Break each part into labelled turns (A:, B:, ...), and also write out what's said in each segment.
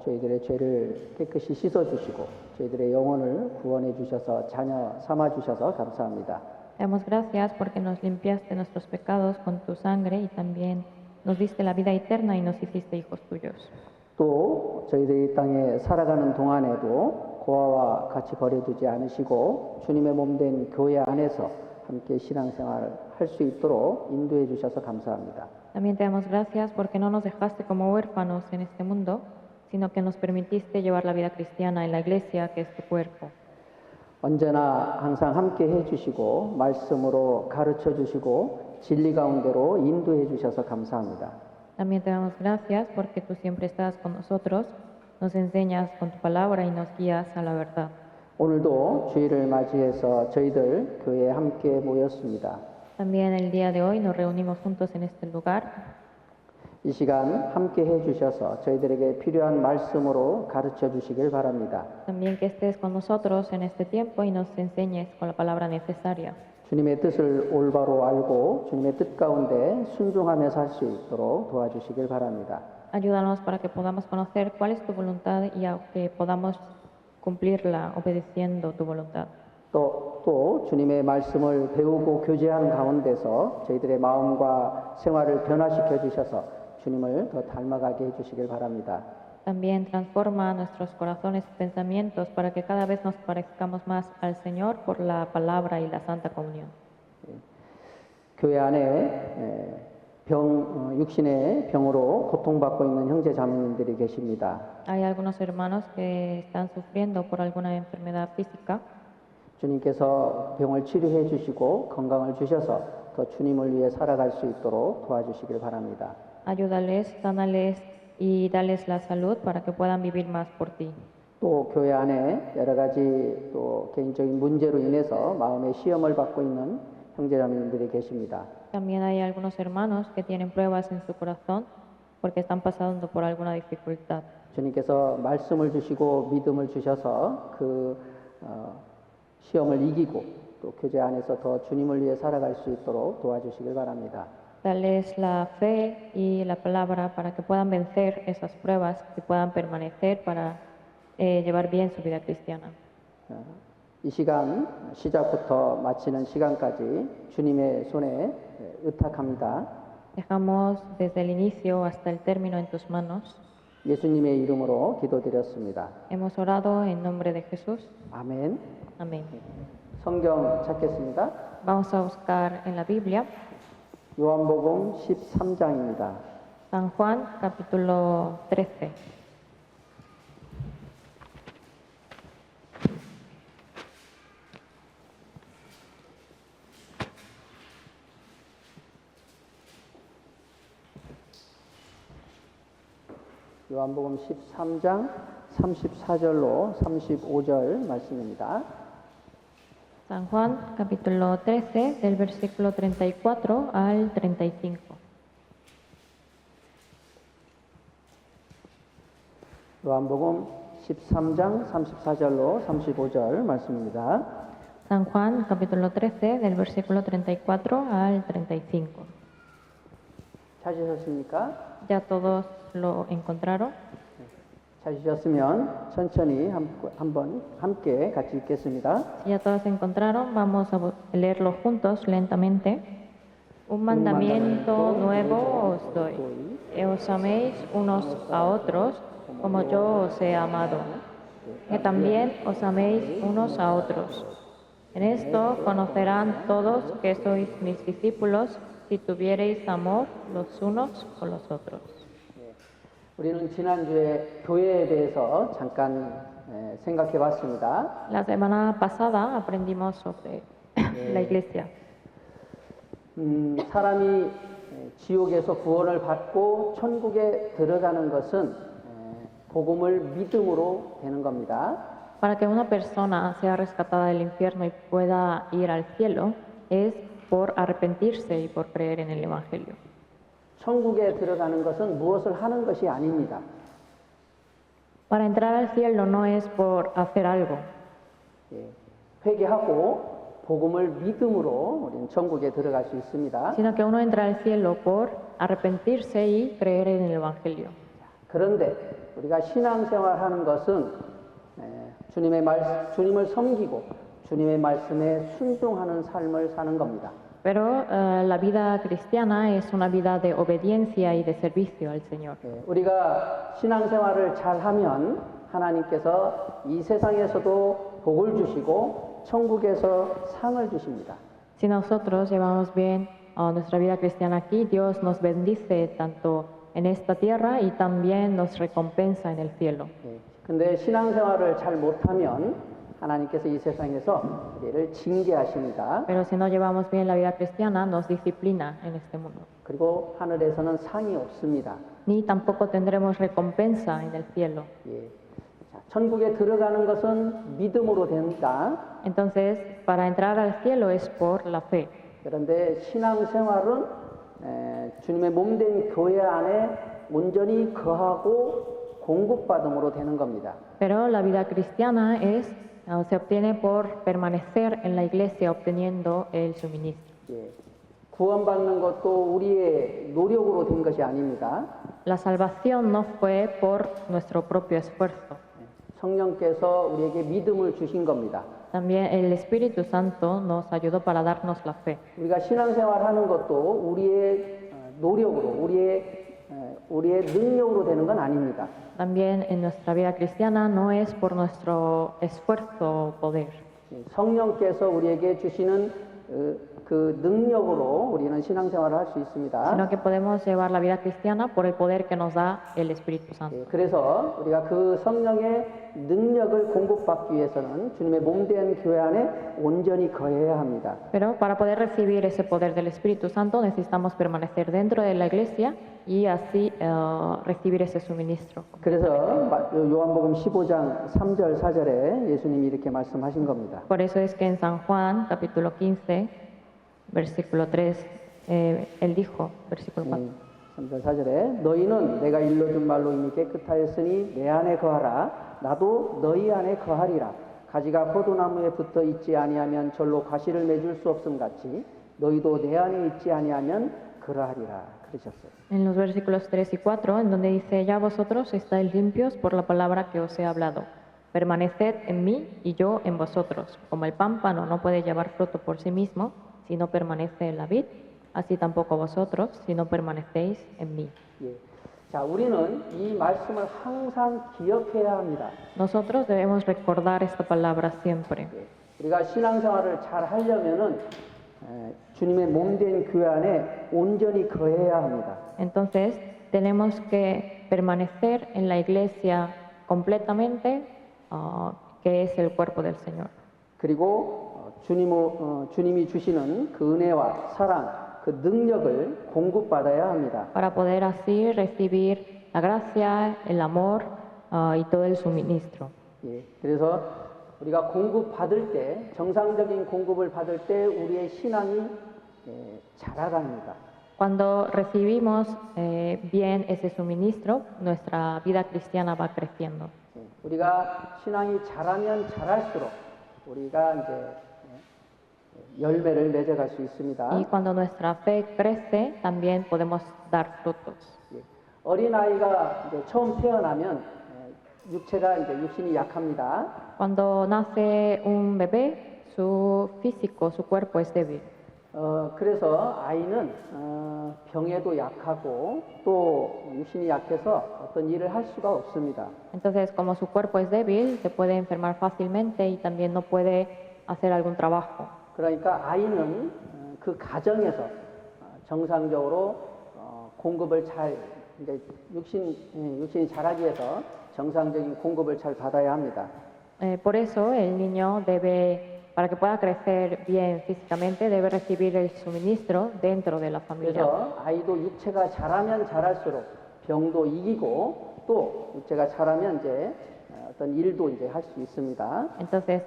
A: 저희들의 죄를 깨끗이 씻어주시고 저희들의 영혼을 구원해 주셔서 자녀 삼아 주셔서 감사합니다.
B: Te damos gracias porque nos limpiaste nuestros pecados con tu sangre y también nos diste la vida eterna y nos hiciste hijos tuyos.
A: 또 저희들이 이 땅에 살아가는 동안에도 고아와 같이 버려두지 않으시고 주님의 몸된 교회 안에서 함께 신앙생활을 할 수 있도록 인도해 주셔서 감사합니다.
B: También te damos gracias porque no nos dejaste como huérfanos en este mundo, sino que nos permitiste llevar la vida cristiana en la iglesia, que es tu cuerpo.
A: 언제나 항상 함께 해주시고 말씀으로 가르쳐 주시고 진리 가운데로 인도해 주셔서 감사합니다.
B: También te damos gracias porque tú siempre estás con nosotros, nos enseñas con tu palabra y nos guías a la verdad.
A: 오늘도 주일을 맞이해서 저희들 교회에 함께 모였습니다.
B: También el día de hoy nos reunimos juntos en este lugar.
A: 이 시간 함께 해주셔서 저희들에게 필요한 말씀으로 가르쳐 주시길 바랍니다.
B: También que estés con nosotros en este tiempo y nos enseñes con la palabra necesaria.
A: 주님의 뜻을 올바로 알고 주님의 뜻 가운데 순종하며 살 수 있도록 도와주시길 바랍니다.
B: Ayúdanos para que podamos conocer cuál es tu voluntad y a que podamos cumplirla obedeciendo tu voluntad.
A: 또 주님의 말씀을 배우고 교제하는 가운데서 저희들의 마음과 생활을 변화시켜 주셔서 주님을 더 닮아가게 해주시길 바랍니다.
B: También transforma nuestros corazones y pensamientos para que cada vez nos parezcamos más al Señor por la palabra y la Santa Comunión.
A: 교회 안에 육신의 병으로 고통받고 있는 형제 자매님들이 계십니다.
B: Hay algunos hermanos que están sufriendo por alguna enfermedad física.
A: 주님께서 병을 치료해 주시고 건강을 주셔서 더 주님을 위해 살아갈 수 있도록 도와주시길 바랍니다.
B: Ayúdales, sánales y dales la salud para que puedan vivir más por ti.
A: 또 교회 안에 여러 가지 또 개인적인 문제로 인해서 마음의 시험을 받고 있는 형제자매님들이 계십니다.
B: También hay algunos hermanos que tienen pruebas en su corazón porque están pasando por alguna dificultad.
A: 주님께서 말씀을 주시고 믿음을 주셔서 그 시험을 이기고 또 교제 안에서 더 주님을 위해 살아갈 수 있도록 도와주시길 바랍니다.
B: Dales la fe y la palabra para que puedan vencer esas pruebas y puedan permanecer para llevar bien su vida cristiana.
A: 이 시간 시작부터 마치는 시간까지 주님의 손에 의탁합니다.
B: Dejamos desde el inicio hasta el término en tus manos.
A: 예수님의 이름으로 기도드렸습니다.
B: Hemos orado en nombre de Jesús.
A: 아멘.
B: Amén.
A: 성경 찾겠습니다.
B: Vamos a buscar en la Biblia
A: 요한복음 13장입니다.
B: San Juan capítulo 13.
A: 요한복음 13장 34절로 35절 말씀입니다.
B: San Juan capítulo 13 del versículo 34 al 35.
A: 요한복음 13장 34절로 35절 말씀입니다.
B: San Juan capítulo 13 del versículo 34 al 35.
A: 찾으셨습니까?
B: ¿Ya todos lo encontraron?
A: 찾으셨으면 천천히 한번 함께 같이 읽겠습니다.
B: Si ya todos encontraron, vamos a leerlo juntos lentamente. Un mandamiento nuevo os doy, que os améis unos a otros como yo os he amado, que también os améis unos a otros. En esto conocerán todos que sois mis discípulos si tuviereis amor los unos con los otros.
A: 우리는 지난주에 교회에 대해서 잠깐 생각해 봤습니다.
B: La semana pasada aprendimos sobre la iglesia.
A: 사람이 지옥에서 구원을 받고 천국에 들어가는 것은 복음을 믿음으로 되는 겁니다.
B: Para que una persona sea rescatada del infierno y pueda ir al cielo es por arrepentirse y por creer en el Evangelio.
A: 천국에 들어가는 것은 무엇을 하는 것이 아닙니다.
B: Para entrar al cielo no es por hacer algo,
A: 회개하고 복음을 믿음으로 우리는 천국에 들어갈 수 있습니다.
B: sino que uno entra al cielo por arrepentirse y creer en el Evangelio.
A: 그런데 우리가 신앙생활하는 것은 주님을 섬기고 주님의 말씀에 순종하는 삶을 사는 겁니다.
B: Pero la vida cristiana es una vida de obediencia y de servicio al Señor.
A: 우리가 신앙생활을 잘하면 하나님께서 이 세상에서도 복을 주시고 천국에서 상을 주십니다.
B: Si nosotros llevamos bien nuestra vida cristiana aquí, Dios nos bendice tanto en esta tierra y también nos recompensa en el cielo.
A: 근데 신앙생활을 잘 못하면 하나님께서 이 세상에서 우리를 징계하십니다.
B: Pero si no llevamos bien la vida cristiana, nos disciplina en este mundo.
A: 그리고 하늘에서는 상이 없습니다.
B: Ni tampoco tendremos recompensa en el cielo.
A: 자, 천국에 들어가는 것은 믿음으로 된다.
B: Entonces, para entrar al cielo es por la fe.
A: 그런데 신앙생활은 주님의 몸된 교회 안에 온전히 거하고 공급받음으로 되는 겁니다.
B: Pero la vida cristiana se obtiene por permanecer en la iglesia obteniendo el suministro.
A: 구원받는 것도 우리의 노력으로 된 것이 아닙니다.
B: La salvación no fue por nuestro propio esfuerzo.
A: 성령께서 우리에게 믿음을 주신 겁니다.
B: También el Espíritu Santo nos ayudó para darnos la fe.
A: 우리가 신앙생활하는 것도 우리의 노력으로, 우리의 능력으로 되는 건 아닙니다.
B: También en nuestra vida cristiana no es por nuestro esfuerzo o poder,
A: 성령께서 우리에게 주시는 그 능력으로 우리는 신앙생활을 할 수 있습니다.
B: sino que podemos llevar la vida cristiana por el poder que nos da el Espíritu Santo.
A: 그래서 우리가 그 성령의 능력을 공급받기 위해서는 주님의 몸된 교회 안에 온전히 거해야 합니다.
B: Pero para poder recibir ese poder del Espíritu Santo necesitamos permanecer dentro de la iglesia y así recibir ese suministro.
A: 그래서 요한복음 15장 3절 4절에 예수님이 이렇게 말씀하신 겁니다.
B: Por eso es que en San Juan, capítulo 15, versículo 3, él dijo, versículo 4.
A: 3절 4절에 너희는 내가 일러준 말로 이미 깨끗하였으니 내 안에 거하라 나도 너희 안에 거하리라 가지가 포도나무에 붙어 있지 아니하면 절로 과실을 맺을 수 없음 같이 너희도 내 안에 있지 아니하면 그러하리라 그러셨어요.
B: En los versículos 3 y 4, en donde dice, ya vosotros estáis limpios por la palabra que os he hablado. Permaneced en mí y yo en vosotros. Como el pámpano no puede llevar fruto por sí mismo si no permanece en la vid, así tampoco vosotros si no permanecéis en mí.
A: 자, 우리는 이 말씀을 항상 기억해야 합니다.
B: Nosotros debemos recordar esta palabra siempre.
A: 우리가 신앙생활을 잘 하려면은 주님의 몸된 교회 안에 온전히 거해야 합니다.
B: Entonces, tenemos que permanecer en la iglesia completamente, que es el cuerpo del Señor.
A: 그리고 주님이 주시는 그 은혜와 사랑, 그 능력을 공급받아야 합니다.
B: Para poder así recibir la gracia, el amor y todo el suministro.
A: 그래서 우리가 공급받을 때, 정상적인 공급을 받을 때 우리의 신앙이 자라갑니다.
B: Cuando recibimos bien ese suministro, nuestra vida cristiana va creciendo.
A: 우리가 신앙이 자라면 자랄수록 우리가 이제 열매를 맺어갈 수 있습니다.
B: Y cuando nuestra fe crece, también podemos dar frutos.
A: 어린아이가 이제 처음 태어나면 육체가 이제 육신이 약합니다.
B: Cuando nace un bebé, su físico, su cuerpo es débil.
A: 그래서 아이는 병에도 약하고 또 육신이 약해서 어떤 일을 할 수가 없습니다.
B: Entonces, como su cuerpo es débil, se puede enfermar fácilmente y también no puede hacer algún trabajo.
A: 그러니까 아이는 그 가정에서 정상적으로 공급을 잘 이제 육신이 자라기 위해서 정상적인 공급을 잘 받아야 합니다.
B: Por eso el niño debe, para que pueda crecer bien físicamente, debe recibir el suministro dentro de la familia.
A: 그래서 아이도 육체가 자라면 자랄수록 병도 이기고 또 육체가 자라면 이제 어떤 일도 이제 할 수 있습니다.
B: Entonces,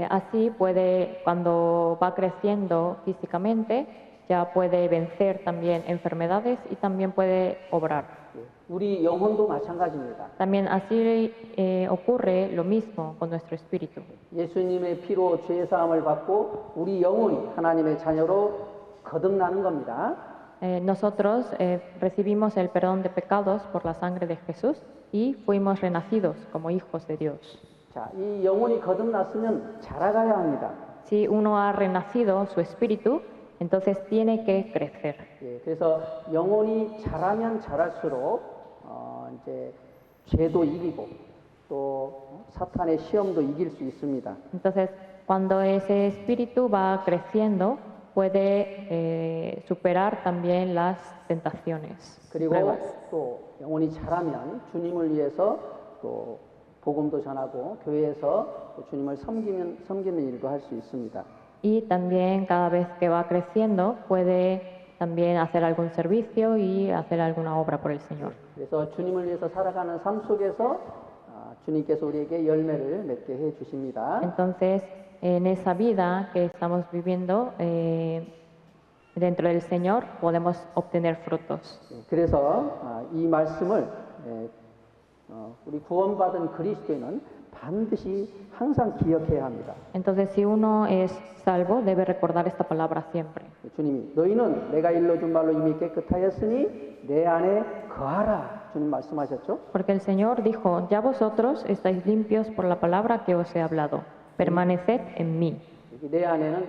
B: así puede, cuando va creciendo físicamente, ya puede vencer también enfermedades y también puede obrar.
A: 우리 영혼도 마찬가지입니다.
B: También así ocurre lo mismo con nuestro espíritu.
A: 예수님의 피로 죄 사함을 받고 우리 영혼이 하나님의 자녀로 거듭나는 겁니다.
B: Nosotros recibimos el perdón de pecados por la sangre de Jesús. y fuimos renacidos como hijos de Dios.
A: 자, 이 영혼이 거듭났으면 자라가야 합니다.
B: Si uno ha renacido su espíritu, entonces tiene que crecer.
A: 예, 그래서 영혼이 자라면 자랄수록 이제 죄도 이기고 또 사탄의 시험도 이길 수 있습니다.
B: Entonces, cuando ese espíritu va creciendo, puede superar también las tentaciones,
A: 그리고
B: pruebas.
A: 또 영혼이 자라면 주님을 위해서 또 복음도 전하고 교회에서 또 주님을 섬기는 일도 할 수 있습니다.
B: Y también cada vez que va creciendo puede también hacer algún servicio y hacer alguna obra por el Señor.
A: 그래서 주님을 위해서 살아가는 삶 속에서 주님께서 우리에게 열매를 맺게 해 주십니다.
B: Entonces, en esa vida que estamos viviendo dentro del Señor, podemos obtener frutos.
A: 그래서 이 말씀을 우리 구원받은 그리스도인은 반드시 항상 기억해야 합니다.
B: Entonces, si uno es salvo, debe recordar esta palabra siempre.
A: 주님이 너희는 내가 일러준 말로 이미 깨끗하였으니 내 안에 거하라. 주님 말씀하셨죠?
B: Porque el Señor dijo, ya vosotros estáis limpios por la palabra que os he hablado, permaneced en mí.
A: 여기 내 안에는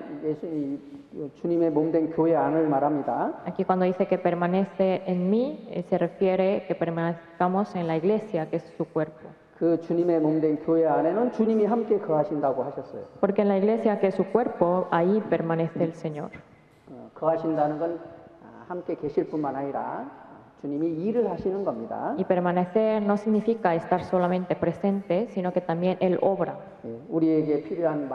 A: 주님의 몸된 교회 안을 말합니다.
B: Aquí cuando dice que permanece en mí, se refiere que permanezcamos en la iglesia, que es su cuerpo.
A: 그 주님의 몸된 교회 안에는 주님이 함께 거하신다고 하셨어요.
B: Porque en la iglesia, que es su cuerpo, ahí permanece el Señor.
A: 거하신다는 건 함께 계실 뿐만 아니라 주님이 일을 하시는 겁니다.
B: Y permanecer no significa estar solamente presente, sino que también Él obra.
A: 우리에게 필요한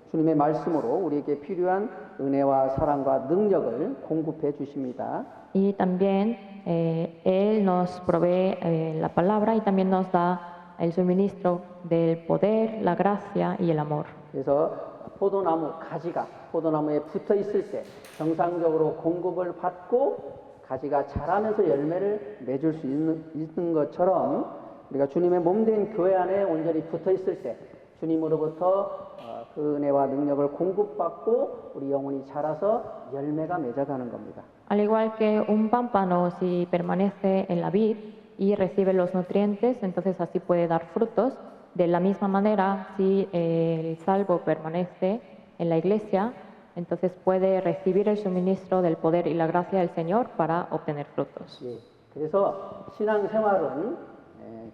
A: 주님의 말씀으로 우리에게 필요한 은혜와 사랑과 능력을 공급해 주십니다.
B: Y también Él nos provee la palabra y también nos da el suministro del poder, la gracia y el amor.
A: 그래서 포도나무 가지가 포도나무에 붙어 있을 때 정상적으로 공급을 받고 가지가 자라면서 열매를 맺을 수 있는 것처럼 우리가 주님의 몸된 교회 안에 온전히 붙어 있을 때 주님으로부터 그 은혜와 능력을 공급받고 우리 영혼이 자라서 열매가 맺어가는 겁니다.
B: Al igual que un pámpano, si permanece en la vid y recibe los nutrientes, entonces así puede dar frutos. De la misma manera, si el salvo permanece en la iglesia, entonces puede recibir el suministro del poder y la gracia del Señor para obtener frutos.
A: 예, 그래서 신앙생활은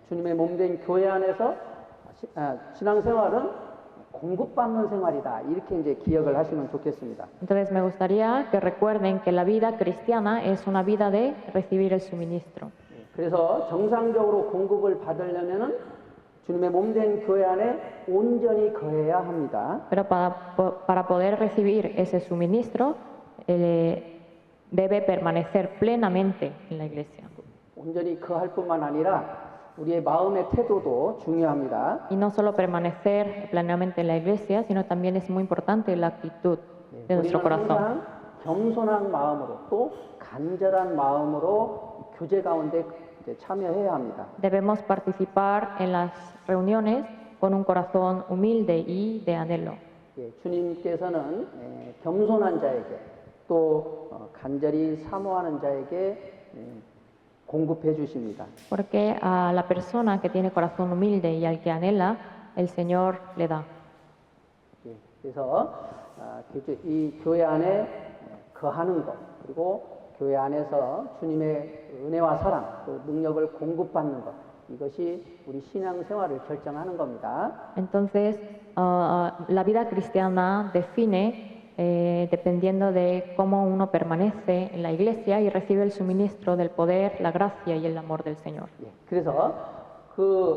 A: 주님의 몸된 교회 안에서 신앙생활은 공급받는 생활이다. 이렇게 이제 기억을 하시면 좋겠습니다.
B: Entonces me gustaría que recuerden que la vida cristiana es una vida de recibir el suministro.
A: 그래서 정상적으로 공급을 받으려면은 주님의 몸된 교회 안에 온전히 거해야 합니다.
B: Pero para poder recibir ese suministro, debe permanecer plenamente en la iglesia.
A: 온전히 거할 뿐만 아니라 우리의 마음의 태도도 중요합니다.
B: Y no solo permanecer plenamente en la iglesia, sino también es muy importante la actitud de nuestro
A: 우리는
B: corazón.
A: 항상 겸손한 마음으로 또 간절한 마음으로 교제 가운데 참여해야 합니다.
B: Debemos participar en las reuniones con un corazón humilde y de anhelo.
A: 주님께서는 겸손한 자에게 또 간절히 사모하는 자에게 공급해 주십니다.
B: Porque a la persona que tiene corazón humilde y al que anhela, el Señor le da.
A: 그래서 이 교회 안에 거하는 것 그리고 교회 안에서 주님의 은혜와 사랑 또 능력을 공급받는 것 이것이 우리 신앙 생활을 결정하는 겁니다.
B: Entonces, la vida cristiana define dependiendo de cómo uno permanece en la iglesia y recibe el suministro del poder, la gracia y el amor del Señor.
A: 그래서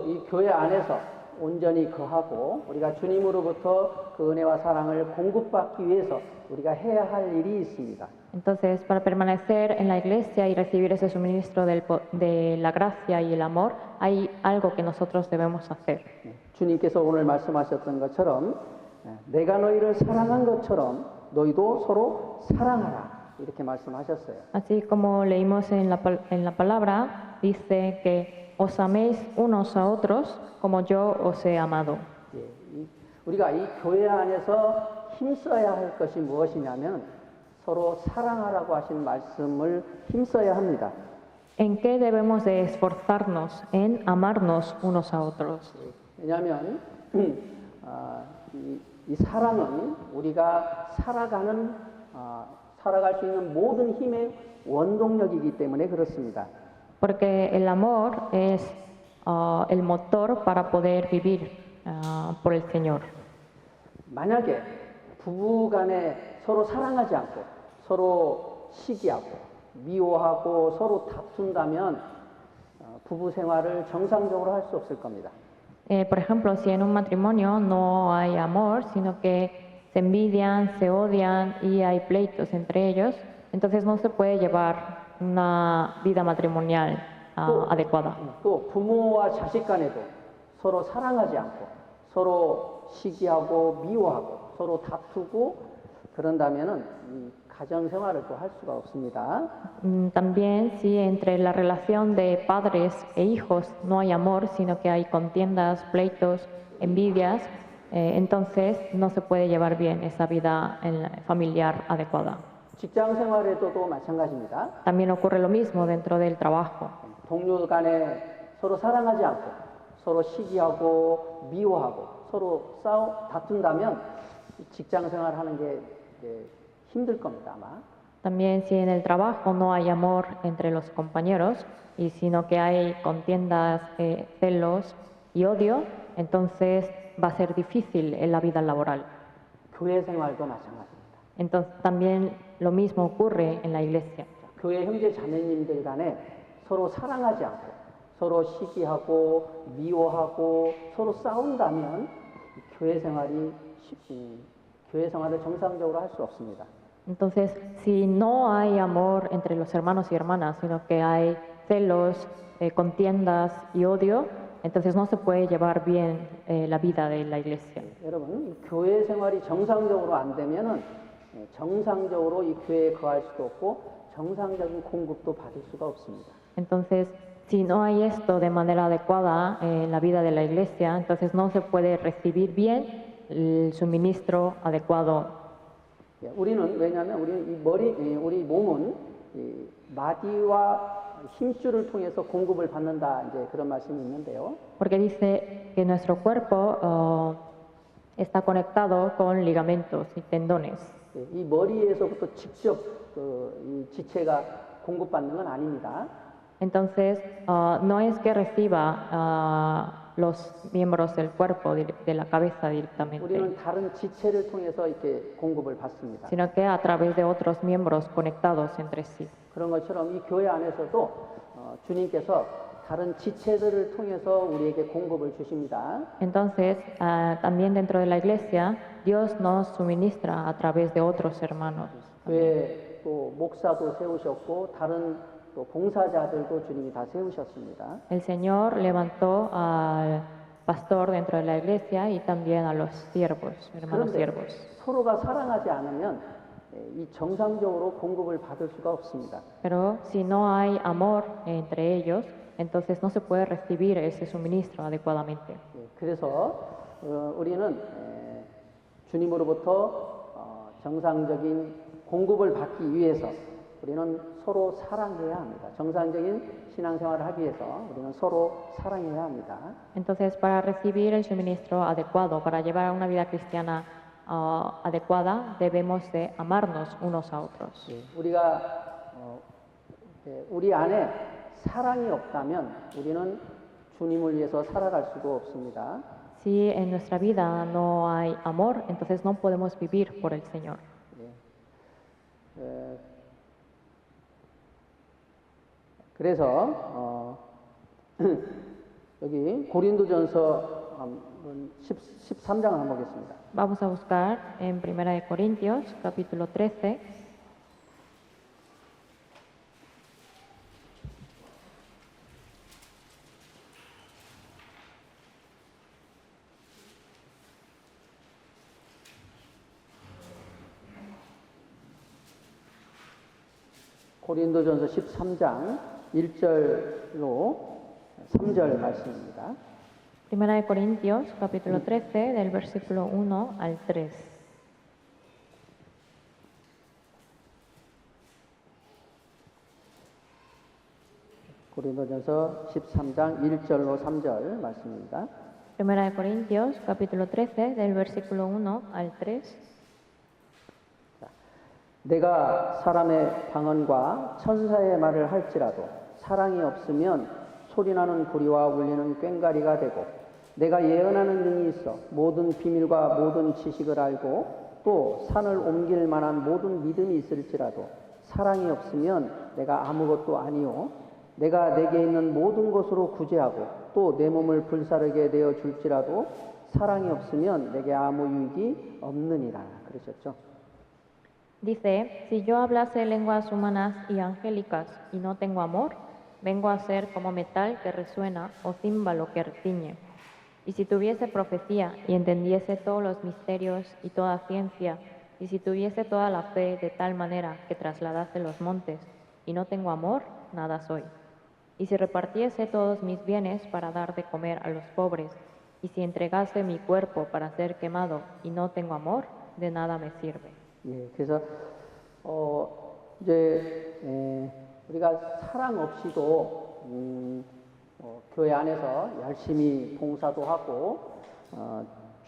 A: 이 교회 안에서 온전히 거하고 우리가 주님으로부터 그 은혜와 사랑을 공급받기 위해서 우리가 해야 할 일이 있습니다.
B: Entonces, para permanecer en la iglesia y recibir ese suministro de la gracia y el amor, hay algo que nosotros debemos hacer.
A: 주님께서 오늘 말씀하셨던 것처럼 내가 너희를 사랑한 것처럼 너희도 서로 사랑하라 이렇게 말씀하셨어요.
B: Así como leímos en la palabra, dice que os améis unos a otros como yo os he amado.
A: 우리가 이 교회 안에서 힘써야 할 것이 무엇이냐면 서로 사랑하라고 하신 말씀을 힘써야 합니다.
B: ¿En qué debemos de esforzarnos? En amarnos unos a otros.
A: 왜냐하면 이 사랑은 우리가 살아갈 수 있는 모든 힘의 원동력이기 때문에 그렇습니다.
B: Porque el amor es el motor para poder vivir por el Señor.
A: 만약에 부부간에 서로 사랑하지 않고 서로 시기하고 미워하고 서로 다툰다면 부부 생활을 정상적으로 할 수 없을 겁니다.
B: Por ejemplo, si en un matrimonio no hay amor, sino que se envidian, se odian y hay pleitos entre ellos, entonces no se puede llevar una vida matrimonial adecuada.
A: 또 부모와 자식 간에도 서로 사랑하지 않고 서로 시기하고 미워하고 서로 다투고 그런다면은 이 가정 생활을 또 할 수가 없습니다.
B: También si entre la relación de padres e hijos no hay amor, sino que hay contiendas, pleitos, envidias, entonces no se puede llevar bien esa vida familiar adecuada.
A: 직장 생활에도 또 마찬가지입니다.
B: También ocurre lo mismo dentro del trabajo.
A: 동료 간에 서로 사랑하지 않고 서로 시기하고 미워하고 서로 다툰다면 직장 생활하는 게 힘들 겁니다, 아마.
B: También si en el trabajo no hay amor entre los compañeros, y sino que hay contiendas, celos y odio, entonces va a ser difícil en la vida laboral.
A: 교회 생활도 마찬가지입니다.
B: Entonces también lo mismo ocurre en la iglesia.
A: 교회 형제 자매님들 간에 서로 사랑하지 않고 서로 시기하고 미워하고 서로 싸운다면 교회 생활을 정상적으로 할 수 없습니다.
B: Entonces, si no hay amor entre los hermanos y hermanas, sino que hay celos, contiendas y odio, entonces no se puede llevar bien la vida de la iglesia.
A: 여러분, 교회 생활이 정상적으로 안 되면은 정상적으로 이 교회에 거할 수도 없고 정상적인 공급도 받을 수가 없습니다.
B: Entonces, si no hay esto de manera adecuada en la vida de la iglesia, entonces no se puede recibir bien el suministro adecuado.
A: 왜냐하면 우리 몸은 마디와 힘줄을 통해서 공급을 받는다 이제 그런 말씀이 있는데요.
B: Porque dice que nuestro cuerpo está conectado con ligamentos y tendones.
A: 이 머리에서부터 직접 이 지체가 공급받는 건 아닙니다.
B: Entonces, no es que reciba los miembros del cuerpo de la cabeza directamente,
A: 우리는 다른 지체를 통해서 이렇게 공급을 받습니다.
B: sino que a través de otros miembros conectados entre sí.
A: 그런 것처럼 이 교회 안에서도 주님께서 다른 지체들을 통해서 우리에게 공급을 주십니다.
B: Entonces, también dentro de la iglesia, Dios nos suministra a través de otros hermanos.
A: 교회 또 목사도 세우셨고 다른 또 봉사자들도 주님이 다 세우셨습니다.
B: El Señor levantó al pastor dentro de la iglesia y también a los siervos, hermanos
A: 그런데
B: siervos.
A: 서로가 사랑하지 않으면 이 정상적으로 공급을 받을 수가 없습니다.
B: Pero si no hay amor entre ellos, entonces no se puede recibir ese suministro adecuadamente.
A: 그래서 우리는 주님으로부터 정상적인 공급을 받기 위해서 우리는 서로 사랑해야 합니다. 정상적인 신앙생활을 하기 위해서 우리는 서로 사랑해야 합니다.
B: Entonces, para recibir el suministro adecuado, para llevar una vida cristiana adecuada, debemos de amarnos unos a otros.
A: 우리 안에 사랑이 없다면 우리는 주님을 위해서 살아갈 수도 없습니다.
B: Si en nuestra vida no hay amor, entonces no podemos vivir por el Señor.
A: 그래서 여기 고린도전서 13장을 한번 보겠습니다.
B: Vamos a buscar en 1 de Corintios, capítulo 13.
A: 고린도전서 13장 1절로 3절 말씀입니다.
B: Primera de Corintios, capítulo 13, del versículo 1 al 3.
A: 고린도전서 13장 1절로 3절 말씀입니다.
B: Primera de Corintios, capítulo 13, del versículo 1 al 3.
A: 내가 사람의 방언과 천사의 말을 할지라도 사랑이 없으면 소리나는 구리와 울리는 꽹과리가 되고, 내가 예언하는 능이 있어 모든 비밀과 모든 지식을 알고 또 산을 옮길 만한 모든 믿음이 있을지라도 사랑이 없으면 내가 아무것도 아니요, 내가 내게 있는 모든 것으로 구제하고 또 내 몸을 불사르게 되어 줄지라도 사랑이 없으면 내게 아무 유익이 없느니라 그러셨죠.
B: Dice, si yo hablase lenguas humanas y angélicas y no tengo amor, vengo a ser como metal que resuena o címbalo que retiñe. Y si tuviese profecía y entendiese todos los misterios y toda ciencia, y si tuviese toda la fe de tal manera que trasladase los montes, y no tengo amor, nada soy. Y si repartiese todos mis bienes para dar de comer a los pobres, y si entregase mi cuerpo para ser quemado y no tengo amor, de nada me sirve.
A: 예, 그래서 이제 우리가 사랑 없이도 교회 안에서 열심히 봉사도 하고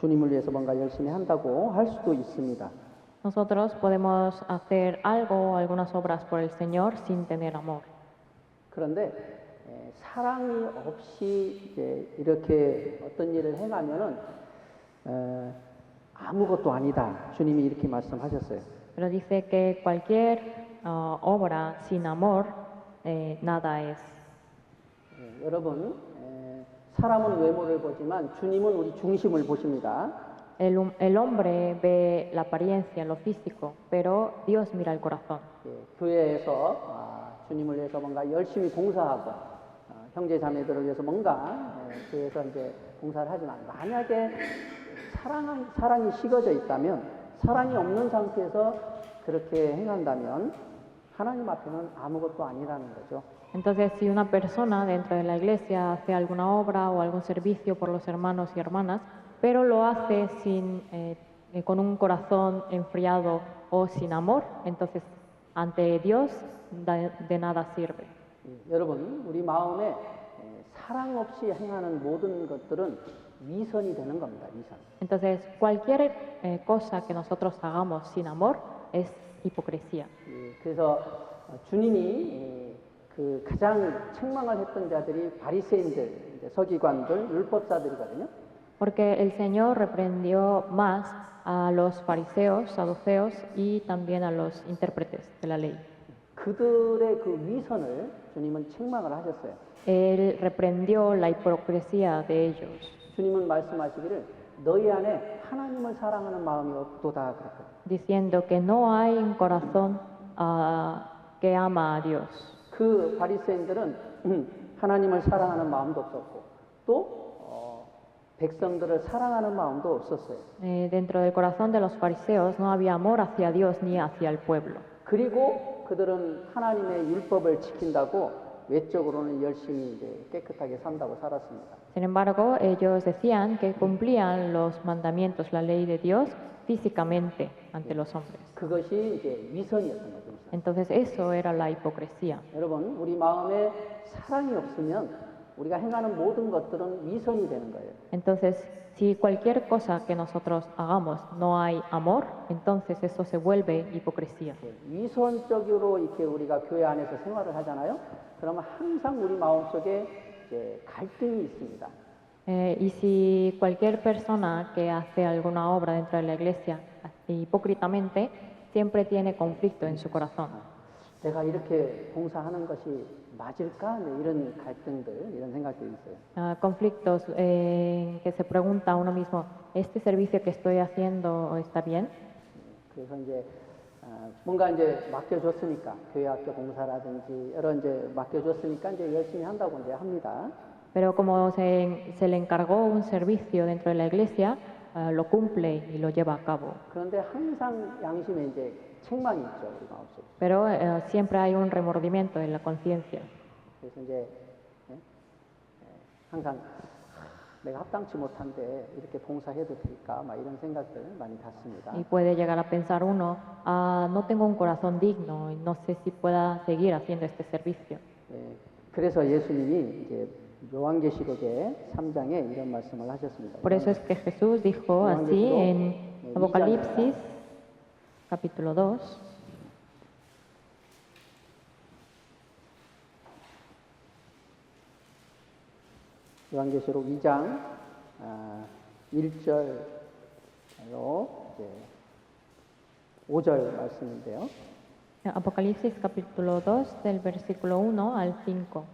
A: 주님을 위해서 뭔가 열심히 한다고 할 수도 있습니다.
B: Nosotros podemos hacer algo, algunas obras por el Señor sin tener amor.
A: 그런데 사랑이 없이 이제 이렇게 어떤 일을 행하면은 아무것도 아니다. 주님이 이렇게 말씀하셨어요.
B: Pero dice que cualquier obra sin amor, nada es.
A: 여러분, 사람은 외모를 보지만 주님은 우리 중심을 보십니다.
B: El hombre ve la apariencia, lo físico, pero Dios mira el corazón.
A: 교회에서 주님을 위해서 뭔가 열심히 봉사하고 형제 자매들을 위해서 뭔가 교회에서 이제 봉사를 하지만 만약에 사랑이 식어져 있다면, 사랑이 없는 상태에서 그렇게 행한다면 하나님 앞에는 아무것도 아니라는 거죠.
B: Entonces, si una persona dentro de la iglesia hace alguna obra o algún servicio por los hermanos y hermanas, pero lo hace con un corazón enfriado o sin amor, entonces ante Dios de nada sirve.
A: 여러분, 우리 마음에 사랑 없이 행하는 모든 것들은 위선이 되는 겁니다. 위선.
B: Entonces, cualquier cosa que nosotros hagamos sin amor es hipocresía.
A: 그래서 주님이 그 가장 책망을 했던 자들이 바리새인들, 서기관들, 율법사들이거든요.
B: Porque el Señor reprendió más a los fariseos, saduceos y también a los intérpretes de la ley.
A: 그들의 그 위선을 주님은 책망을 하셨어요.
B: Él reprendió la hipocresía de ellos,
A: 주님은 말씀하시기를 너희 안에 하나님을 사랑하는 마음이 없도다 그랬거든요.
B: diciendo que no hay un corazón que ama a Dios.
A: 그 바리새인들은 하나님을 사랑하는 마음도 없었고 또 백성들을 사랑하는 마음도 없었어요.
B: Dentro del corazón de los fariseos no había amor hacia Dios ni hacia el pueblo.
A: 그리고 그들은 하나님의 율법을 지킨다고 외적으로는 열심히 이제 깨끗하게 산다고 살았습니다.
B: Sin embargo, ellos decían que cumplían los mandamientos, la ley de Dios, físicamente ante los hombres.
A: 그것이 이제 위선이었던 거죠. 위선.
B: Entonces eso era la hipocresía.
A: 여러분, 우리 마음에 사랑이 없으면 우리가 행하는 모든 것들은 위선이 되는 거예요.
B: Entonces, si cualquier cosa que nosotros hagamos no hay amor, entonces eso se vuelve hipocresía.
A: 위선적으로 이렇게 우리가 교회 안에서 생활을 하잖아요. 그러면 항상 우리 마음속에 이제 갈등이 있습니다.
B: Y si cualquier persona que hace alguna obra dentro de la iglesia hipócritamente, siempre tiene conflicto en su corazón.
A: 내가 이렇게 봉사하는 것이 맞을까? 네, 이런 갈등들, 이런 생각들이 있어요.
B: Conflictos en que se pregunta a uno mismo, ¿este servicio que estoy haciendo está bien?
A: 그래서 이제 뭔가 이제 맡겨줬으니까 교회 학교 봉사라든지 여러 이제 맡겨줬으니까 이제 열심히 한다고 이제 합니다.
B: Pero como se le encargó un servicio dentro de la iglesia, lo cumple y lo lleva a cabo.
A: 그런데 항상 양심에 이제 책망이 있죠, 우리 마음속에.
B: Pero siempre hay un remordimiento en la conciencia.
A: 그래서 이제 항상 내가 합당치 못한데 이렇게 봉사해도 될까? 막 이런 생각들 많이 갖습니다.
B: Y puede llegar a pensar uno, no tengo un corazón digno y no sé si pueda seguir haciendo este servicio.
A: 그래서 예수님이 이제 요한계시록의 3장에 이런 말씀을 하셨습니다.
B: Por eso es que Jesús dijo así en Apocalipsis capítulo 2.
A: 요한계시록 2장 1절로 이제 5절 말씀인데요.
B: Apocalipsis capítulo 2 del versículo 1 al 5.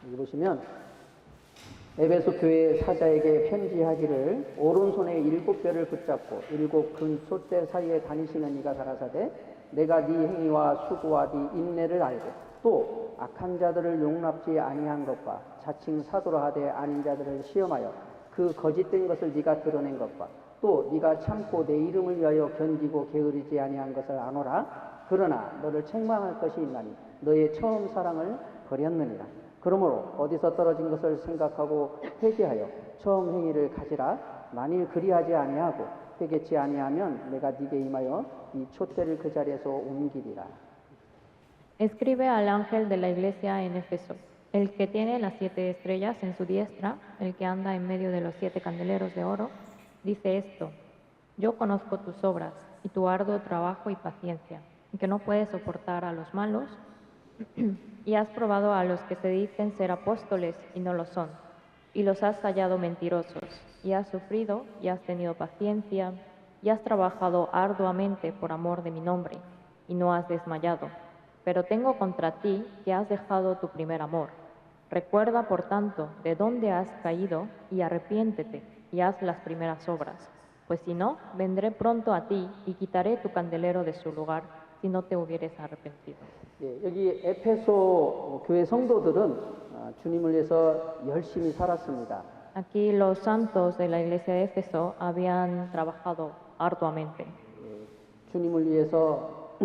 A: 여기 보시면 에베소 교회 사자에게 편지하기를 오른손에 7뼈를 붙잡고 7 근 솥대 사이에 다니시는 이가 가라사대 내가 네 행위와 수고와 네 인내를 알고 또 악한 자들을 용납지 아니한 것과 자칭 사도라 하되 아닌 자들을 시험하여 그 거짓된 것을 네가 드러낸 것과 또 네가 참고 내 이름을 위하여 견디고 게으르지 아니한 것을 아노라. 그러나 너를 책망할 것이 있나니 너의 처음 사랑을 버렸느니라. 그러므로 어디서 떨어진 것을 생각하고 회개하여 처음 행위를 가지라. 만일 그리하지 아니하고 회개치 아니하면 내가 네게 임하여 이 촛대를 그 자리에서 옮기리라.
B: Escribe al ángel de la iglesia en Éfeso, el que tiene las 7 estrellas en su diestra, el que anda en medio de los 7 candeleros de oro, dice esto: yo conozco tus obras y tu arduo trabajo y paciencia, y que no puedes soportar a los malos, y has probado a los que se dicen ser apóstoles y no lo son, y los has hallado mentirosos, y has sufrido y has tenido paciencia, y has trabajado arduamente por amor de mi nombre, y no has desmayado. Pero tengo contra ti que has dejado tu primer amor. Recuerda, por tanto, de dónde has caído y arrepiéntete y haz las primeras obras. Pues si no, vendré pronto a ti y quitaré tu candelero de su lugar si no te hubieres arrepentido.
A: 예, 여기 에페소 교회 성도들은 주님을 위해서 열심히 살았습니다.
B: Aquí los santos de la iglesia de Éfeso habían trabajado arduamente.
A: 주님을 위해서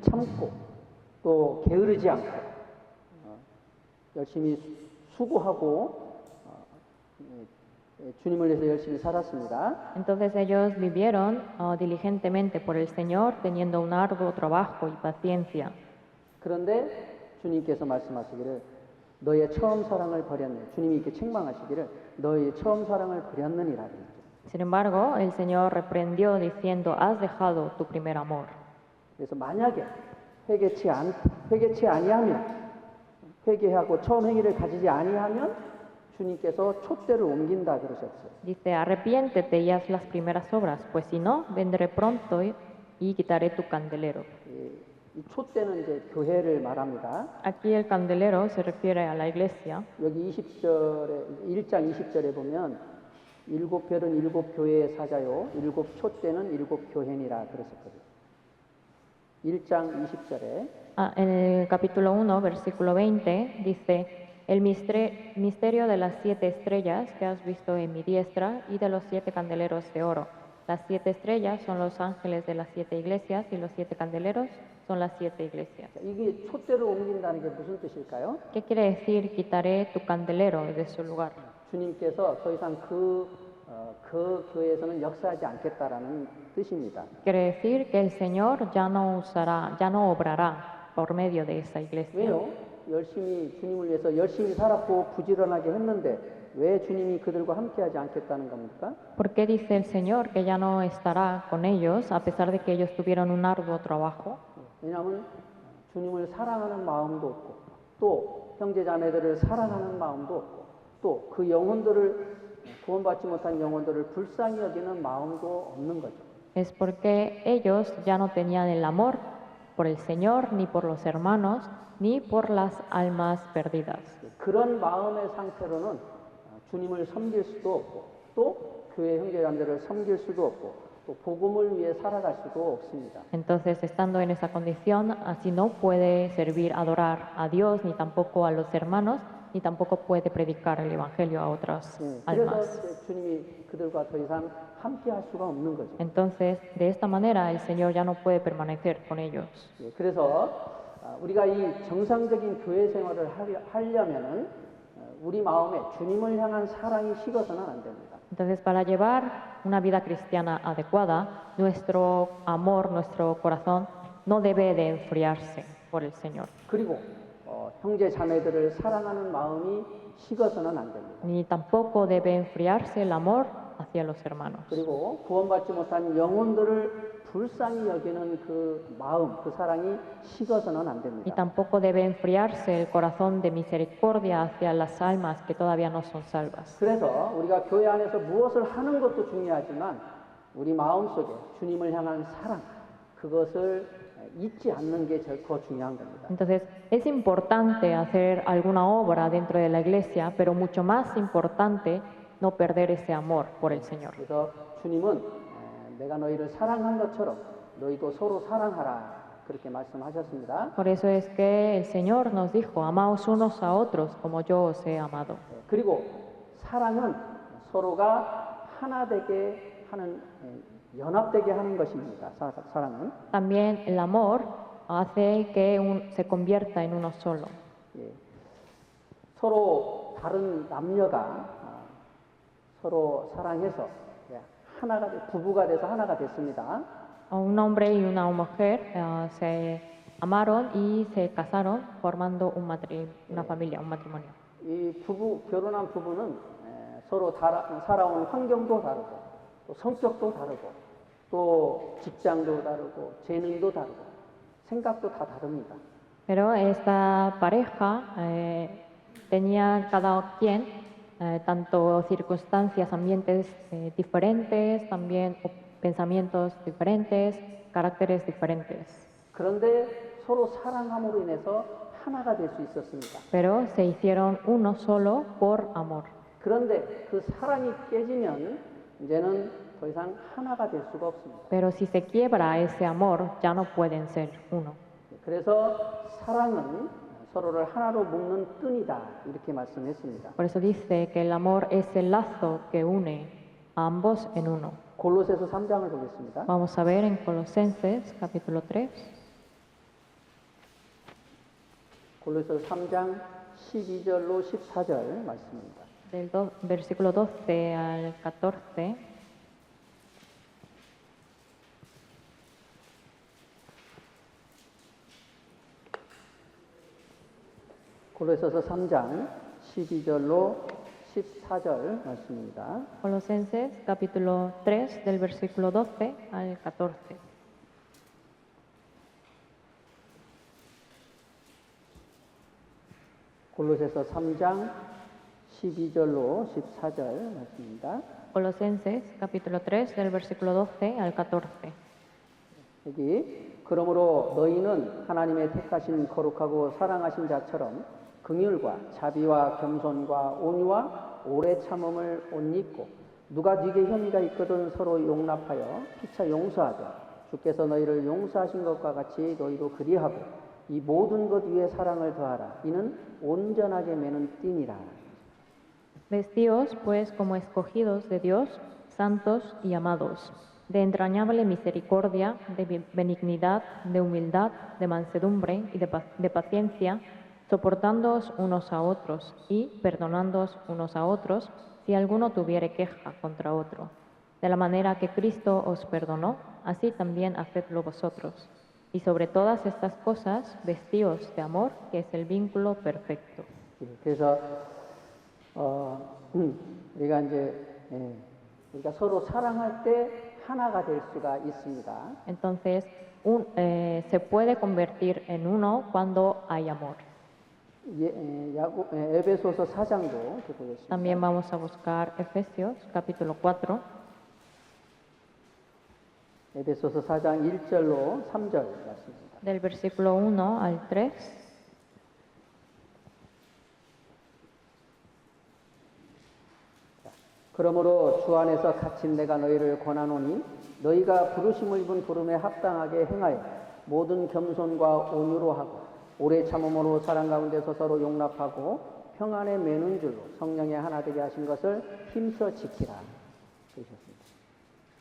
A: 참고 또 게으르지 않고 열심히 수고하고 주님을 위해서 열심히 살았습니다.
B: Entonces ellos vivieron diligentemente por el Señor, teniendo un arduo trabajo y paciencia.
A: 그런데 주님께서 말씀하시기를 너의 처음 사랑을 버렸네. 주님이 이렇게 책망하시기를 너의 처음 사랑을 버렸느니라 그랬죠.
B: Sin embargo, el Señor reprendió diciendo: has dejado tu primer amor.
A: 그래서 만약에 회개치 아니하면 회개하고 처음 행위를 가지지 아니하면 주님께서 촛대를 옮긴다 그러셨어요.
B: Dice: arrepiéntete y haz las primeras obras, pues si no, vendré pronto y quitaré tu candelero.
A: 이 촛대는 이제 교회를 말합니다.
B: Aquí el candelero se refiere a la iglesia.
A: 여기 20절에 1장 20절에 보면 7별은 7교회의 사자요 7 촛대는 7 교회니라 그랬었거든요. 1장 20절에
B: En el capítulo 1, versículo 20, dice: el misterio de las 7 estrellas que has visto en mi diestra y de los 7 candeleros de oro. Las 7 estrellas son los ángeles de las 7 iglesias y los 7 candeleros son las 7 iglesias.
A: 이게 촛대를 옮긴다는 게 무슨 뜻일까요?
B: ¿Qué quiere decir quitaré tu candelero de su lugar?
A: 주님께서 더 이상 그 교회에서는 역사하지 않겠다라는 뜻입니다.
B: Quiere decir que el Señor ya no obrará por medio de esa iglesia.
A: 왜요? 열심히 주님을 위해서 열심히 살았고 부지런하게 했는데 왜 주님이 그들과 함께하지 않겠다는 겁니까?
B: ¿Por qué dice el Señor que ya no estará con ellos a pesar de que ellos tuvieron un arduo trabajo?
A: 왜냐하면 주님을 사랑하는 마음도 없고 또 형제자매들을 사랑하는 마음도 없고 또 그 영혼들을 구원받지 못한 영혼들을 불쌍히 여기는 마음도 없는 거죠.
B: Es porque ellos ya no tenían el amor por el Señor, ni por los hermanos, ni por las almas perdidas.
A: 그런 마음의 상태로는 주님을 섬길 수도 없고 또 교회 형제자매들을 섬길 수도 없고 또 복음을 위해 살아갈 수도 없습니다.
B: Entonces, estando en esa condición, así no puede servir, adorar a Dios, ni tampoco a los hermanos, ni tampoco puede predicar el Evangelio a otras almas.
A: 그래서 주님이 그들과 더 이상 함께할 수가 없는 거죠.
B: Entonces, de esta manera, el Señor ya no puede permanecer con ellos.
A: 그래서 우리가 이 정상적인 교회 생활을 하려면은 우리 마음에 주님을 향한 사랑이 식어서는 안 됩니다.
B: Entonces, para llevar una vida cristiana adecuada, nuestro amor, nuestro corazón no debe de enfriarse por el Señor.
A: 그리고 형제 자매들을 사랑하는 마음이 식어서는 안 됩니다.
B: ni tampoco debe enfriarse el amor hacia los hermanos.
A: 그리고 구원받지 못한 영혼들을 불쌍히 여기는 그 마음, 그 사랑이 식어서는 안
B: Y
A: 됩니다.
B: tampoco debe enfriarse el corazón de misericordia hacia las almas que todavía no son salvas.
A: 그래서 우리가 교회 안에서 무엇을 하는 것도 중요하지만 우리 마음속에 주님을 향한 사랑, 그것을 잊지 않는 게 더 중요한 겁니다.
B: Entonces, es importante hacer alguna obra dentro de la iglesia, pero mucho más importante no perder ese amor por el Señor.
A: 그래서 주님은 내가 너희를 사랑한 것처럼 너희도 서로 사랑하라 그렇게 말씀하셨습니다.
B: Por eso es que el Señor nos dijo, amaos unos a otros como yo os he amado.
A: 그리고 사랑은 서로가 하나 되게 하는 연합되게 하는 것입니다. 사랑은
B: También el amor hace que se convierta en uno solo.
A: 예. 서로 다른 남녀가 서로 사랑해서 하나가 부부가 돼서 하나가 됐습니다.
B: Un hombre y una mujer se amaron y se casaron formando una familia, un matrimonio.
A: 이 결혼한 부부는 서로 살아온 환경도 다르고 또 성격도 다르고 또 직장도 다르고 재능도 다르고 생각도 다 다릅니다.
B: Pero esta pareja tenía cada quien tanto circunstancias, ambientes diferentes, también pensamientos diferentes, caracteres diferentes.
A: 그런데 서로 사랑함으로 인해서 하나가 될 수 있었습니다.
B: Pero se hicieron uno solo por amor.
A: 그런데 그 사랑이 깨지면 이제는 더 이상 하나가 될 수가 없습니다.
B: Pero si se quiebra ese amor, ya no pueden ser uno.
A: 그래서 사랑은 서로를 하나로 묶는 끈이다 이렇게 말씀했습니다.
B: Por eso dice que el amor es el lazo que une a ambos en uno.
A: 골로새서 3장을 보겠습니다.
B: Vamos a ver en Colosenses capítulo 3,
A: 골로새서 3장 12절로 14절 말씀입니다.
B: del versículo 12 al 14.
A: 골로새서 3장 12절로 14절 말씀입니다.
B: Colosenses capítulo 3 del versículo 12 al 14.
A: 골로새서 3장 12절로 14절 말씀입니다.
B: Colosenses capítulo 3 del versículo 12 al 14.
A: 여기 그러므로 너희는 하나님의 택하신 거룩하고 사랑하신 자처럼 긍휼과 자비와 겸손과 온유와 오래 참음을 옷 입고 누가 네게 혐의가 있거든 서로 용납하여 피차 용서하되 주께서 너희를 용서하신 것과 같이 너희도 그리하고 이 모든 것 위에 사랑을 더하라. 이는 온전하게 매는 띠니라.
B: Vestíos, pues, como escogidos de Dios, santos y amados, de entrañable misericordia, de benignidad, de humildad, de mansedumbre y de paciencia, soportándoos unos a otros y perdonándoos unos a otros si alguno tuviere queja contra otro. De la manera que Cristo os perdonó, así también hacedlo vosotros. Y sobre todas estas cosas, vestíos de amor, que es el vínculo perfecto.
A: 그래서 우리가 우리가 서로 사랑할 때 하나가 될 수가 있습니다.
B: Entonces, se puede convertir en uno cuando hay amor.
A: 에베소서 4장도 보겠습니다.
B: También vamos a buscar Efesios capítulo 4,
A: 에베소서 4장 1절로 3절 말씀입니다.
B: del versículo 1 al 3.
A: 그러므로 주 안에서 갇힌 내가 너희를 권하노니 너희가 부르심을 입은 부름에 합당하게 행하여 모든 겸손과 온유로 하고 오래 참음으로 사랑 가운데서 서로 용납하고 평안에 매는 줄로 성령의 하나 되게 하신 것을 힘써 지키라. 그러셨습니다.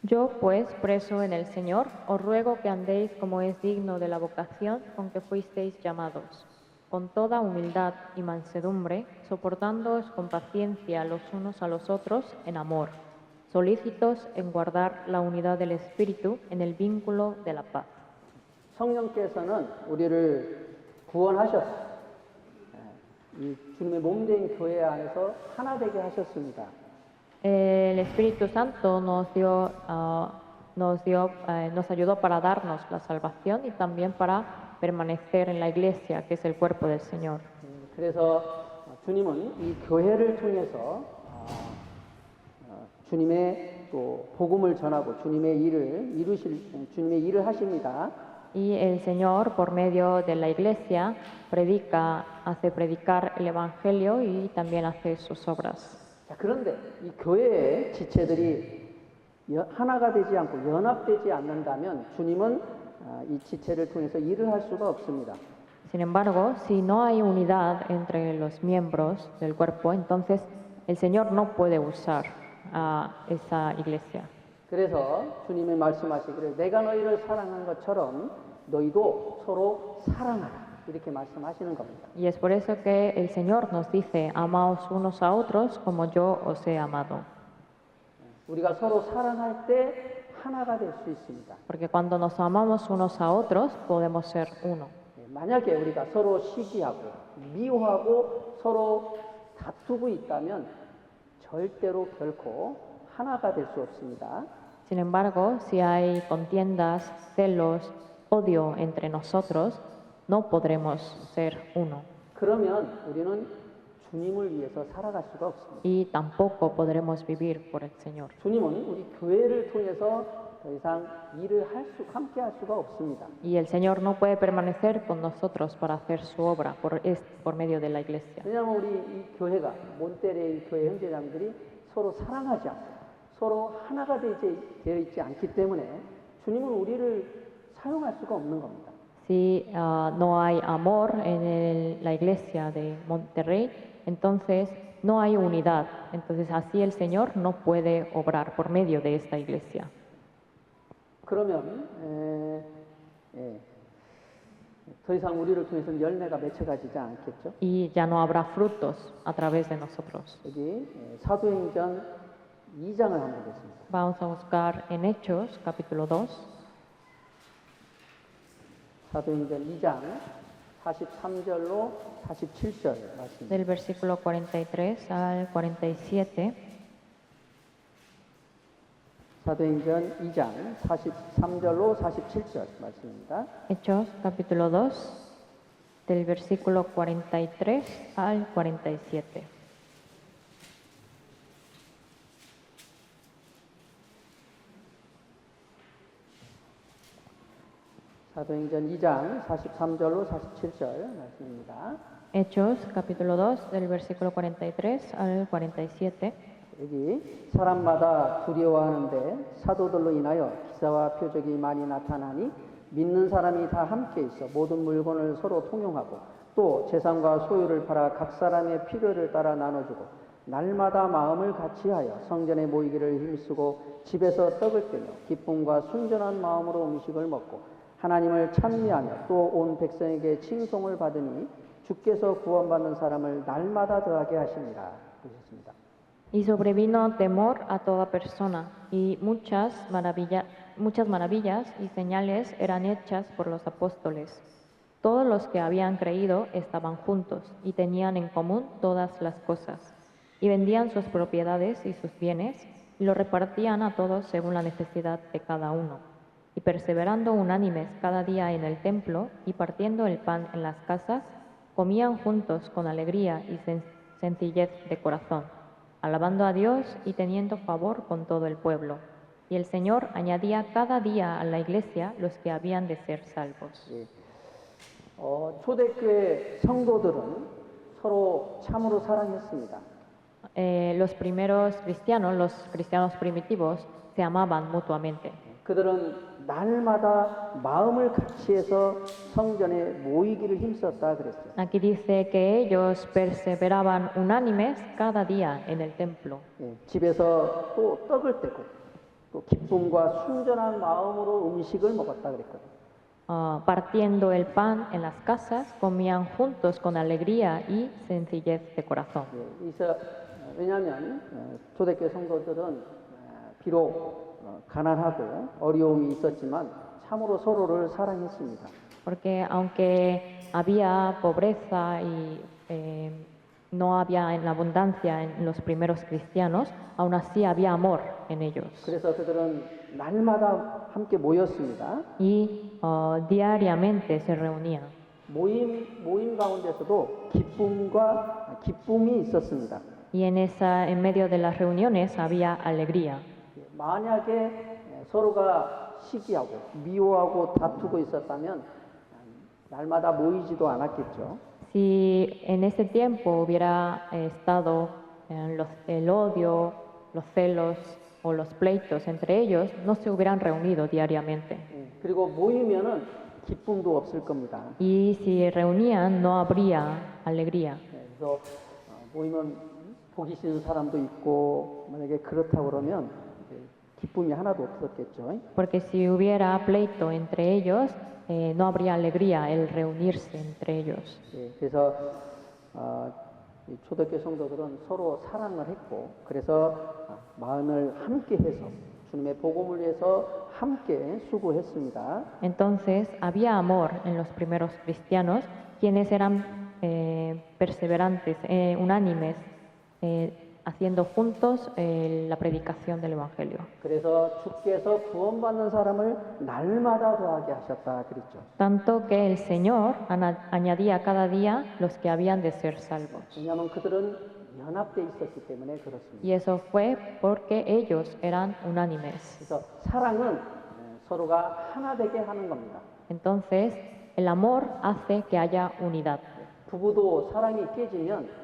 B: Yo, pues, preso en el Señor, os ruego que andéis como es digno de la vocación con que fuisteis llamados, con toda humildad y mansedumbre, soportándoos con paciencia los unos a los otros en amor, solícitos en guardar la unidad del Espíritu en el vínculo de la paz.
A: 성령께서는 우리를 구원하셔서 이 주님의 몸된 교회 안에서 하나 되게 하셨습니다.
B: El Espíritu Santo nos ayudó para darnos la salvación y también para permanecer en la iglesia, que es el cuerpo del Señor.
A: 그래서 주님은 이 교회를 통해서 주님의 또 복음을 전하고 주님의 일을 하십니다.
B: Y el Señor, por medio de la iglesia, hace predicar el Evangelio y también hace sus obras.
A: 자, 그런데 이 교회의 지체들이 하나가 되지 않고 연합되지 않는다면 주님은 이 지체를 통해서 일을 할 수가 없습니다.
B: Sin embargo, si no hay unidad entre los miembros del cuerpo, entonces el Señor no puede usar a esa iglesia.
A: 그래서 주님이 말씀하시기를 내가 너희를 사랑한 것처럼 너희도 서로 사랑하라 이렇게 말씀하시는 겁니다.
B: Y es por eso que el Señor nos dice, amaos unos a otros como yo os he amado.
A: 우리가 서로 사랑할 때 하나가 될 수 있습니다.
B: Porque cuando nos amamos unos a otros, podemos ser uno.
A: 만약에 우리가 서로 시기하고 미워하고 서로 다투고 있다면 절대로 결코 하나가 될 수 없습니다.
B: Sin embargo, si hay contiendas, celos, odio entre nosotros, no podremos ser uno.
A: 그러면 우리는 주님을 위해서 살아갈 수가 없습니다.
B: Y tampoco podremos vivir por el Señor.
A: 주님은 우리 교회를 통해서 더 이상 일을 함께 할 수가 없습니다.
B: Y el Señor no puede permanecer con nosotros para hacer su obra por medio de la iglesia.
A: 왜냐하면 우리 이 교회가 몬테레이 교회 형제자매들이 서로 사랑하지 않고 서로 하나가 되어 있지 않기 때문에 주님은 우리를 사용할 수가 없는 겁니다.
B: Si no hay amor en la iglesia de Monterrey, entonces no hay unidad. Entonces así el Señor no puede obrar por medio de esta iglesia.
A: 그러면 더 이상 우리를 통해서 열매가 맺혀가지지 않겠죠?
B: Y ya no habrá frutos a través de nosotros.
A: 여기 사도행전 2장을 한번 보겠습니다.
B: Vamos a buscar en Hechos, capítulo 2.
A: 사도행전 2장 43절로 47절 말씀.
B: Del versículo 43 al 47.
A: 사도행전 2장 43절로 47절 말씀입니다.
B: Hechos, capítulo 2, del versículo 43 al 47.
A: 사도행전 2장 43절로 47절 말씀입니다.
B: Hechos, capítulo 2, del versículo 43 al 47.
A: 여기 사람마다 두려워하는데 사도들로 인하여 기사와 표적이 많이 나타나니 믿는 사람이 다 함께 있어 모든 물건을 서로 통용하고 또 재산과 소유를 팔아 각 사람의 필요를 따라 나눠주고 날마다 마음을 같이하여 성전에 모이기를 힘쓰고 집에서 떡을 떼며 기쁨과 순전한 마음으로 음식을 먹고 하나님을 찬미하며 또 온 백성에게 칭송을 받으니 주께서 구원받는 사람을 날마다 더하게 하십니다. 그러셨습니다.
B: Y sobrevino temor a toda persona, y muchas maravillas y señales eran hechas por los apóstoles. Todos los que habían creído estaban juntos y tenían en común todas las cosas, y vendían sus propiedades y sus bienes, y lo repartían a todos según la necesidad de cada uno. Y perseverando unánimes cada día en el templo y partiendo el pan en las casas, comían juntos con alegría y sencillez de corazón, alabando a Dios y teniendo favor con todo el pueblo. Y el Señor añadía cada día a la iglesia los que habían de ser salvos.
A: 초대교회 성도들은 서로 참으로 사랑했습니다.
B: Los primeros cristianos, los cristianos primitivos, se amaban mutuamente.
A: 그들은 날마다 마음을 같이해서 성전에 모이기를 힘썼다 그랬어요.
B: Aquí dice que ellos perseveraban unánimes cada día en el templo.
A: 집에서 또 떡을 떼고 또 기쁨과 순전한 마음으로 음식을 먹었다 그랬거든요.
B: Partiendo el pan en las casas, comían juntos con alegría y sencillez de corazón.
A: 왜냐하면 초대교회 성도들은 비록 가난하고 어려움이 있었지만 참으로 서로를 사랑했습니다.
B: Porque aunque había pobreza y no había en la abundancia en los primeros cristianos, aún así había amor en ellos.
A: 그래서 그들은 날마다 함께 모였습니다.
B: Y diariamente se reunían.
A: 모임 가운데서도 기쁨이 있었습니다.
B: Y en medio de las reuniones había alegría.
A: 만약에 서로가 시기하고 미워하고 다투고 있었다면 날마다 모이지도 않았겠죠.
B: Si en ese tiempo hubiera estado el odio, los celos o los pleitos entre ellos, no se hubieran reunido diariamente.
A: 그리고 모이면은 기쁨도 없을 겁니다.
B: Y si reunían, no habría alegría.
A: 그래서 모이면 보기 싫은 사람도 있고 만약에 그렇다고 그러면 기쁨이 하나도 없었겠죠.
B: Porque si hubiera pleito entre ellos, no habría alegría el reunirse entre ellos.
A: 그래서 이 초대교회 성도들은 서로 사랑을 했고 그래서 마음을 함께해서 주님의 복음을 위해서 함께 수고했습니다.
B: Entonces había amor en los primeros cristianos, quienes eran perseverantes, unánimes, haciendo juntos la predicación del Evangelio.
A: 그래서 주께서 구원받는 사람을 날마다 더하게 하셨다 그랬죠.
B: Tanto que el Señor añadía cada día los que habían de ser salvos.
A: 왜냐하면 그들은 연합돼 있었기 때문에 그렇습니다.
B: Y eso fue porque ellos eran unánimes.
A: 그래서 사랑은 서로가 하나 되게 하는 겁니다.
B: Entonces, el amor hace que haya unidad.
A: 부부도 사랑이 깨지면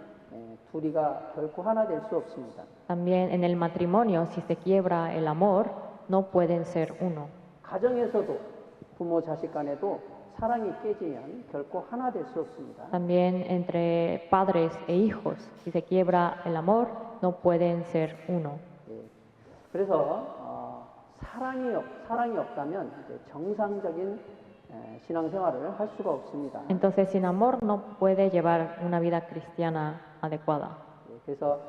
A: 둘이가 결코 하나 될 수 없습니다.
B: También en el matrimonio, si se quiebra el amor, no pueden ser uno.
A: 가정에서도 부모 자식 간에도 사랑이 깨지면 결코 하나 될 수 없습니다.
B: También entre padres e hijos, si se quiebra el amor, no pueden ser uno.
A: 그래서 사랑이 없다면 이제 정상적인 신앙생활을 할 수가 없습니다.
B: Entonces, sin amor no puede llevar una vida cristiana adecuada.
A: 그래서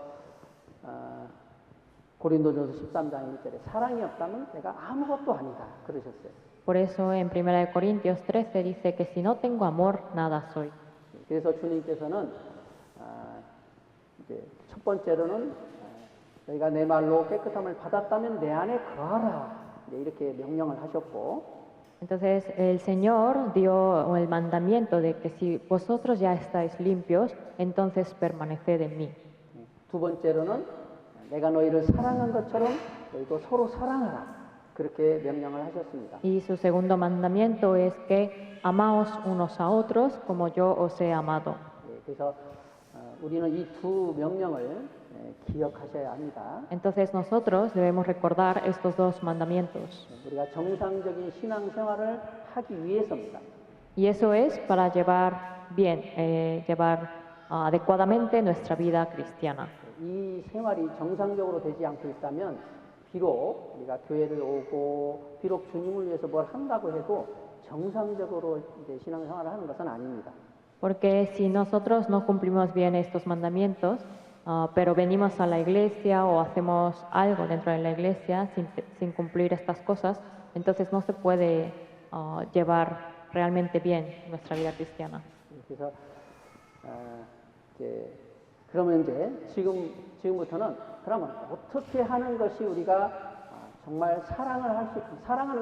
A: 고린도전서 13장 1절에 사랑이 없다면 내가 아무것도 아니다 그러셨어요.
B: Por eso en 1 Corintios 13 dice que si no tengo amor, nada soy.
A: 그래서 주님께서는 이제 첫 번째로는 너희가 내 말로 깨끗함을 받았다면 내 안에 거하라 이렇게 명령을 하셨고.
B: Entonces el Señor dio el mandamiento de que si vosotros ya estáis limpios, entonces permaneced en mí.
A: 두 번째로는 내가 너희를 사랑한 것처럼 너희도 서로 사랑하라 그렇게 명령을 하셨습니다.
B: Y su segundo mandamiento es que amaos unos a otros como yo os he amado.
A: 그래서 우리는 이 두 명령을 기억하셔야 합니다.
B: Entonces nosotros debemos recordar estos dos mandamientos.
A: 우리가 정상적인 신앙생활을 하기 위해서입니다.
B: Y eso es para llevar bien, llevar adecuadamente nuestra vida cristiana.
A: 이 생활이 정상적으로 되지 않고 있다면 비록 우리가 교회를 오고 비록 주님을 위해서 뭘 한다고 해도 정상적으로 이제 신앙생활을 하는 것은 아닙니다.
B: Porque si nosotros no cumplimos bien estos mandamientos, pero venimos a la iglesia o hacemos algo dentro de la iglesia sin cumplir estas cosas, entonces no se puede llevar realmente bien nuestra vida cristiana.
A: 그래서 그러면 이제 지금부터는 그러면 어떻게 하는 것이 우리가 정말 사랑하는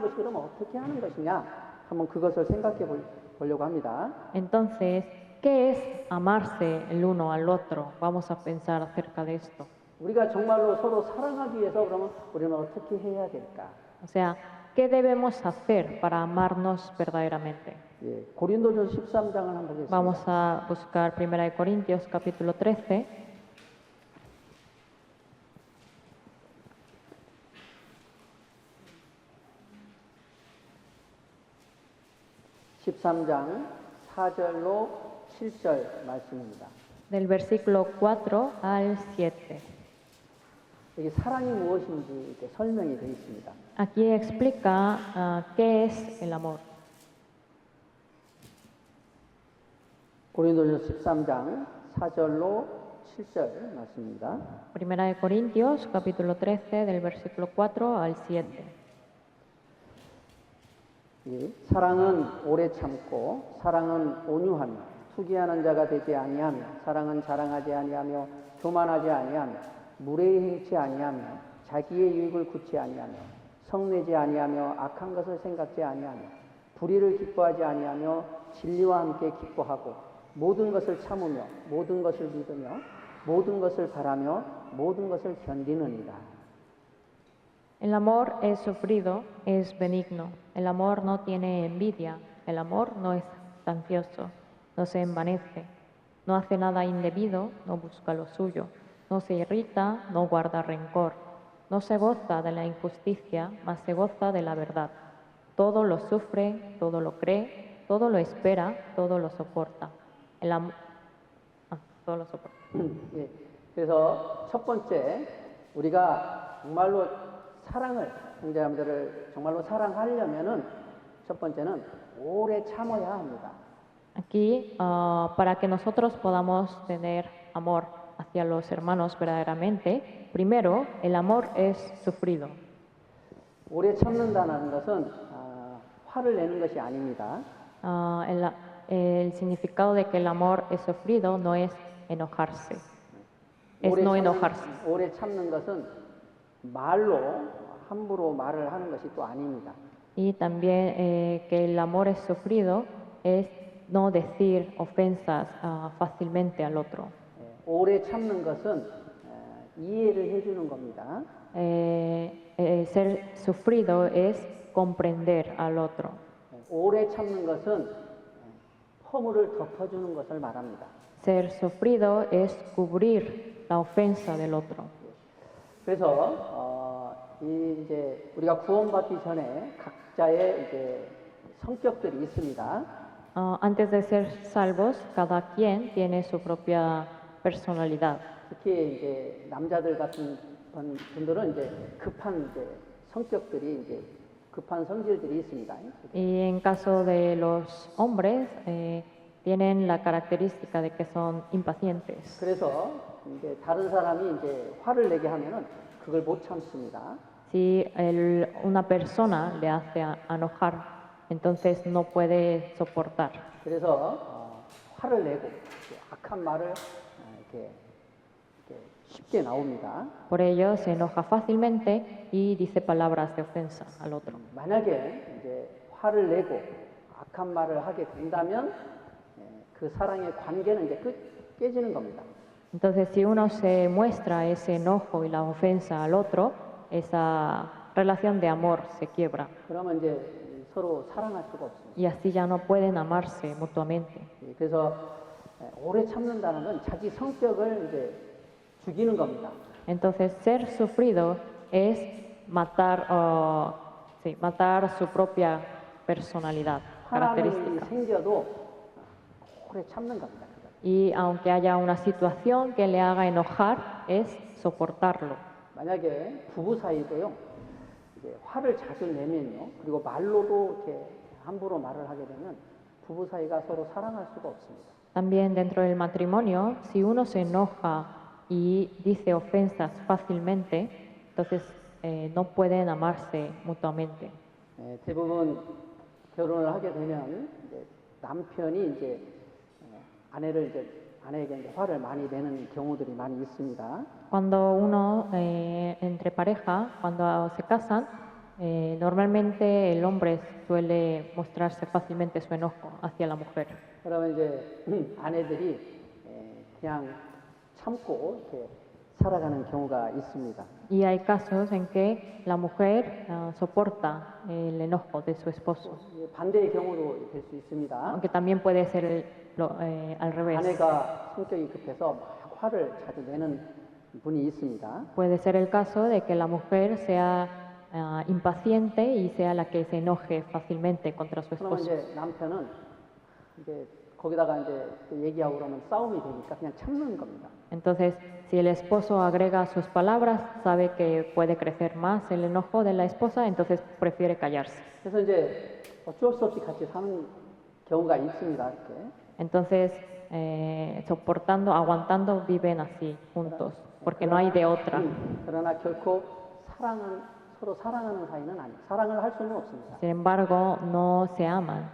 A: 것이 그러면 어떻게 하는 것이냐 한번 그것을 생각해 보려고 합니다.
B: Entonces, ¿qué es amarse el uno al otro? Vamos a pensar acerca de esto.
A: 우리가 정말로 서로 사랑하기 위해서 그러면 우리는 어떻게 해야 될까?
B: O sea, ¿qué debemos hacer para amarnos verdaderamente?
A: 고린도전서 13장을 한번 보겠습니다.
B: Vamos a buscar 1 Corintios capítulo 13.
A: (13장) 4절로 7절 말씀입니다.
B: Del versículo 4 al 7.
A: 여기 사랑이 무엇인지 이렇게 설명이 되어 있습니다.
B: Aquí explica qué es el amor.
A: 고린도전서 13장 4절로 7절 말씀입니다.
B: 1 Corintios capítulo 13 del versículo 4 al 7.
A: 사랑은 오래 참고 사랑은 온유하며 투기하는 자가 되지 아니하며 사랑은 자랑하지 아니하며 교만하지 아니하며 무례히 행치 아니하며 자기의 유익을 굳지 아니하며 성내지 아니하며 악한 것을 생각지 아니하며 불의를 기뻐하지 아니하며 진리와 함께 기뻐하고 모든 것을 참으며 모든 것을 믿으며 모든 것을 바라며 모든 것을 견디느니라.
B: El amor es sufrido, es benigno. El amor no tiene envidia. El amor no es ansioso, no se envanece, no hace nada indebido, no busca lo suyo, no se irrita, no guarda rencor, no se goza de la injusticia, mas se goza de la verdad. Todo lo sufre, todo lo cree, todo lo espera, todo lo soporta. El amor... todo lo soporta.
A: 예, 그래서 첫 번째 우리가 정말로 사랑을 형제자매들을 정말로 사랑하려면은 첫 번째는 오래 참아야 합니다.
B: Aquí, para que nosotros podamos tener amor hacia los hermanos verdaderamente, primero, el amor es sufrido.
A: 오래 참는다는 것은 화를 내는 것이 아닙니다.
B: El significado de que el amor es sufrido no es enojarse, es
A: 오래
B: no
A: 참는-
B: enojarse.
A: 오래 참는 것은 말로 함부로 말을 하는 것이 또 아닙니다.
B: Y también que el amor es sufrido es no decir ofensas fácilmente al otro.
A: 오래 참는 것은 이해를 해주는 겁니다.
B: Ser sufrido es comprender al otro.
A: 오래 참는 것은 허물을 덮어주는 것을 말합니다.
B: Ser sufrido es cubrir la ofensa del otro.
A: 그래서 이제 우리가 구원받기 전에 각자의 이제 성격들이 있습니다.
B: Antes de ser salvos, cada quien tiene su propia personalidad.
A: 특히 이제 남자들 같은 분들은 이제 급한 이제 성격들이 이제 급한 성질들이 있습니다.
B: Y en caso de los hombres, tienen la característica de que son impacientes.
A: 그래서 이제 다른 사람이 이제 화를 내게 하면은 그걸 못 참습니다.
B: Si una persona le hace enojar, entonces no puede soportar.
A: 그래서 화를 내고 악한 말을 이렇게 쉽게 나옵니다.
B: Por ello se enoja fácilmente y dice palabras de ofensa al otro.
A: 만약에 이제 화를 내고 악한 말을 하게 된다면 그 사랑의 관계는 이제 깨지는 겁니다.
B: Entonces, si uno se muestra ese enojo y la ofensa al otro, esa relación de amor se quiebra.
A: 그러면 이제 서로 사랑할 수가 없습니다.
B: Y así ya no pueden amarse mutuamente.
A: 그래서 오래 참는다는 건 자기 성격을 이제 죽이는 겁니다.
B: Entonces, ser sufrido es matar, matar su propia personalidad,
A: 화나는 일이
B: característica.
A: 생겨도 오래 참는 겁니다.
B: Y aunque haya una situación que le haga enojar, es soportarlo.
A: 만약에 부부 사이도요, 이제 화를 자주 내면요, 그리고 말로도 이렇게 함부로 말을 하게 되면 부부 사이가 서로 사랑할 수가 없습니다.
B: También dentro del matrimonio, si uno se enoja y dice ofensas fácilmente, entonces no pueden amarse mutuamente.
A: 대부분 결혼을 하게 되면 이제 남편이 이제 아내에게 이제 화를 많이 내는 경우들이 많이 있습니다.
B: Cuando uno, entre pareja, cuando se casan, normalmente el hombre suele mostrarse fácilmente su enojo hacia la mujer.
A: 그러면 이제 아내들이 그냥 참고 이렇게 살아가는 경우가 있습니다.
B: Y hay casos en que la mujer soporta el enojo de su esposo,
A: 반대의 경우도 될 수 있습니다.
B: aunque también puede ser al revés.
A: 아내가 성격이 급해서 막 화를 자주 내는 분이 있습니다.
B: Puede ser el caso de que la mujer sea impaciente y sea la que se enoje fácilmente contra su
A: 그러면
B: esposo.
A: 이제 남편은 이제 거기다가 이제 또 얘기하고 그러면 싸움이 되니까 그냥 참는 겁니다.
B: Entonces, si el esposo agrega sus palabras, sabe que puede crecer más el enojo de la esposa, entonces prefiere callarse.
A: 그래서 이제 어쩔 수 없이 같이 사는 경우가 있습니다. 이렇게.
B: Entonces, soportando, aguantando, viven así juntos, porque no hay de otra.
A: 그러나 결코 서로 사랑하는 사이는 아니에요. 사랑을 할 수는 없습니다.
B: Sin embargo, no se aman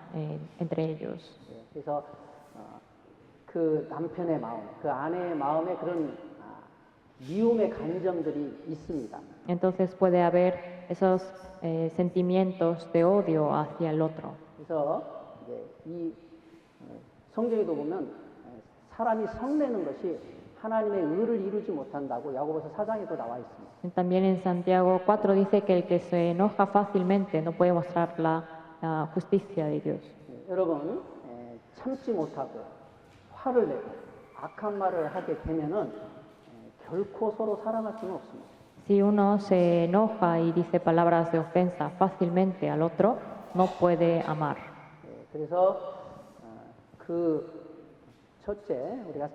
B: entre ellos.
A: 그래서 그 남편의 마음, 그 아내의 마음에 그런 미움의 감정들이 있습니다.
B: Entonces puede haber esos sentimientos de odio hacia el otro.
A: 그래서 이제 이 성경에도 보면 사람이 성내는 것이 하나님의 의를 이루지 못한다고 야고보서 4장에도 나와 있습니다.
B: También en Santiago 4 dice que el que se enoja fácilmente no puede mostrar la justicia de Dios.
A: 여러분 참지 못하고 화를 내고 악한 말을 하게 되면은 결코 서로 사랑할 수는 없습니다.
B: Si uno se enoja y dice palabras de ofensa fácilmente al otro, no puede amar.
A: 그래서 그 첫째 우리가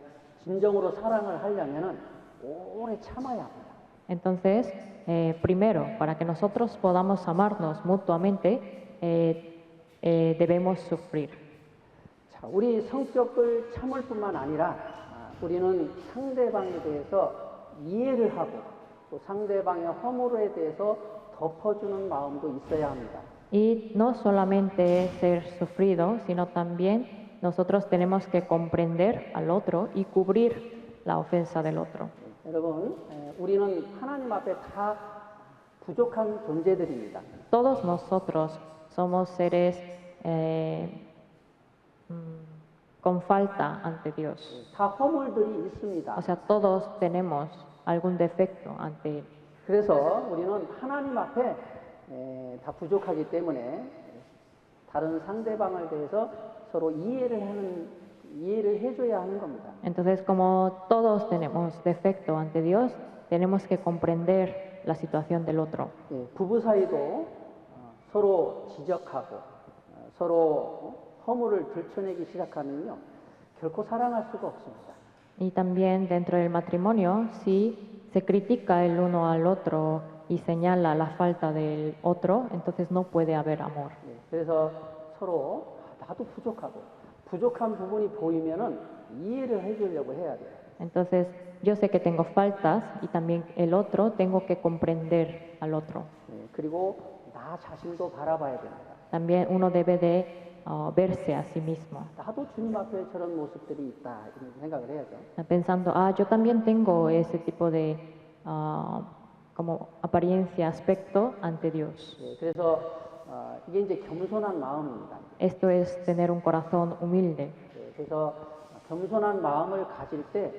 A: 진정으로 사랑을 하려면은 오래 참아야 합니다.
B: Entonces, primero, para que nosotros podamos amarnos mutuamente, debemos sufrir.
A: 자, 우리 성격을 참을 뿐만 아니라 우리는 상대방에 대해서 이해를 하고 또 상대방의 허물에 대해서 덮어주는 마음도 있어야 합니다.
B: Y no solamente ser sufrido, sino también nosotros tenemos que comprender al otro y cubrir la ofensa del otro.
A: 여러분, 우리는 하나님 앞에 다 부족한 존재들입니다.
B: Todos nosotros somos seres con falta ante Dios.
A: 다 허물들이 있습니다.
B: O sea, todos tenemos algún defecto ante Él.
A: 그래서 우리는 하나님 앞에 다 부족하기 때문에 다른 상대방에 대해서 서로 이해를 해줘야 하는 겁니다.
B: Entonces, como todos tenemos defecto ante Dios, tenemos que comprender la situación del otro.
A: 부부 사이도 서로 지적하고 서로 허물을 들춰내기 시작하면요 결코 사랑할 수가 없습니다.
B: Y también dentro del matrimonio, si se critica el uno al otro y señala la falta del otro, entonces no puede haber amor.
A: 그래서 서로 나도 부족한 부분이 보이면은 이해를 해주려고 해야 돼요.
B: Entonces, yo sé que tengo faltas y también el otro tengo que comprender al otro.
A: 그리고 나 자신도 바라봐야 됩니다.
B: También uno debe de verse a sí mismo,
A: 나도 주님 앞에 저런 모습들이 있다 이런 생각을 해야죠.
B: pensando, yo también tengo ese tipo de como apariencia, aspecto ante Dios.
A: 그래서 이게 이제 겸손한 마음입니다.
B: Esto es tener un corazón humilde.
A: 그래서 겸손한 마음을 가질 때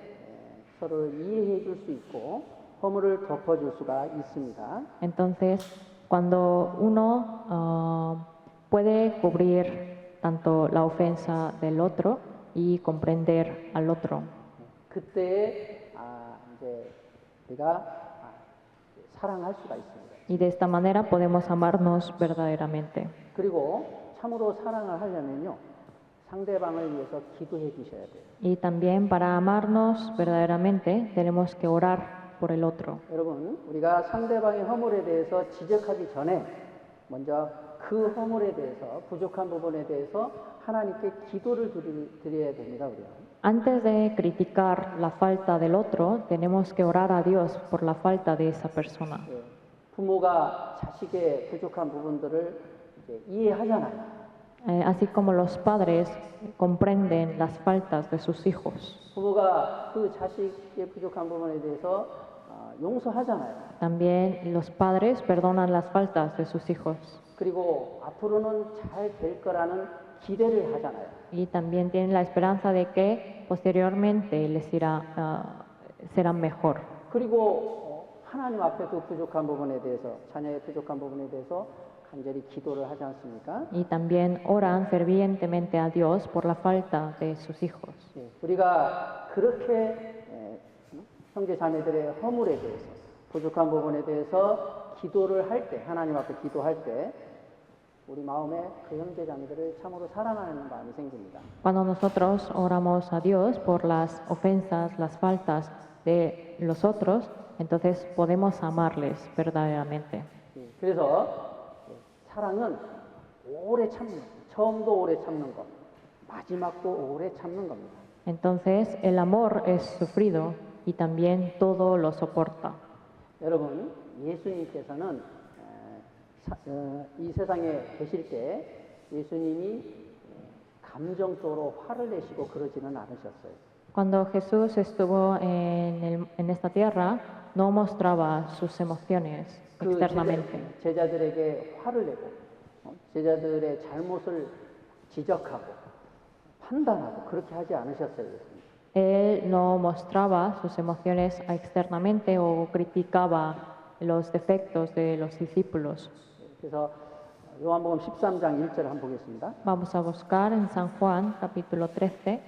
A: 서로 이해해 줄 수 있고 허물을 덮어줄 수가 있습니다.
B: Entonces, cuando uno puede cubrir tanto la ofensa del otro y comprender al otro,
A: 그때 이제 우리가 사랑할 수가 있습니다.
B: y de esta manera podemos amarnos verdaderamente.
A: 그리고 참으로 사랑을 하려면요 상대방을 위해서 기도해 주셔야 돼요.
B: Y también para amarnos verdaderamente tenemos que orar por el otro.
A: 여러분, 우리가 상대방의 허물에 대해서 지적하기 전에 먼저 그 허물에 대해서 부족한 부분에 대해서 하나님께 기도를 드려야 됩니다. 우리가.
B: Antes de criticar la falta del otro, tenemos que orar a Dios por la falta de esa persona.
A: 부모가 자식의 부족한 부분들을 이제 이해하잖아요.
B: Así como los padres comprenden las faltas de sus hijos.
A: 부모가 그 자식의 부족한 부분에 대해서 용서하잖아요.
B: También los padres perdonan las faltas de sus hijos.
A: 그리고 앞으로는 잘 될 거라는 기대를 하잖아요.
B: Y también tienen la esperanza de que posteriormente les serán mejor.
A: 그리고 하나님 앞에 그 부족한 부분에 대해서 자녀의 부족한 부분에 대해서 간절히 기도를 하지 않습니까?
B: Y también oran fervientemente a Dios por la falta de sus hijos.
A: 우리가 그렇게 형제 자매들의 허물에 대해서 부족한 부분에 대해서 기도를 할 때 하나님 앞에 기도할 때 우리 마음에 그 형제 자매들을 참으로 사랑하는 마음이 생깁니다.
B: Cuando nosotros oramos a Dios por las ofensas, las faltas de los otros, entonces podemos amarles verdaderamente.
A: 그래서 사랑은 오래 참는 것, 처음도 오래 참는 것, 마지막도 오래 참는 겁니다.
B: Entonces el amor es sufrido y también todo lo soporta.
A: 여러분, 예수님께서는 이 세상에 계실 때 예수님이 감정적으로 화를 내시고 그러지는 않으셨어요.
B: Cuando Jesús estuvo en esta tierra, no mostraba sus emociones
A: 그
B: externamente.
A: 제자들에게 화를 내고 제자들의 잘못을 지적하고 판단하고 그렇게 하지 않으셨어요. 예수님.
B: Él no mostraba sus emociones externamente o criticaba los defectos de los discípulos.
A: 그래서 요한복음 13장 1절 한번 보겠습니다.
B: Vamos a buscar en San Juan, capítulo 13,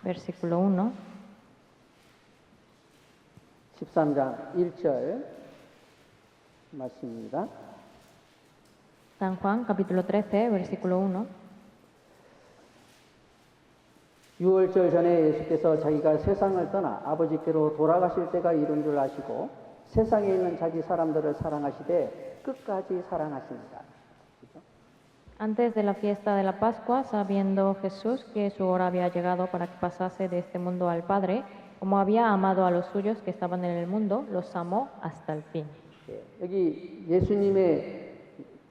B: versículo 1.
A: 13장 1절 말씀입니다.
B: San Juan, capítulo 13, versículo 1.
A: 6월절 전에 예수께서 자기가 세상을 떠나 아버지께로 돌아가실 때가 이른 줄 아시고 세상에 있는 자기 사람들을 사랑하시되 끝까지 사랑하십니다. 그렇죠?
B: Antes de la fiesta de la Pascua, sabiendo Jesús que su hora había llegado para que pasase de este mundo al Padre, como había amado a los suyos que estaban en el mundo, los amó hasta el fin.
A: 여기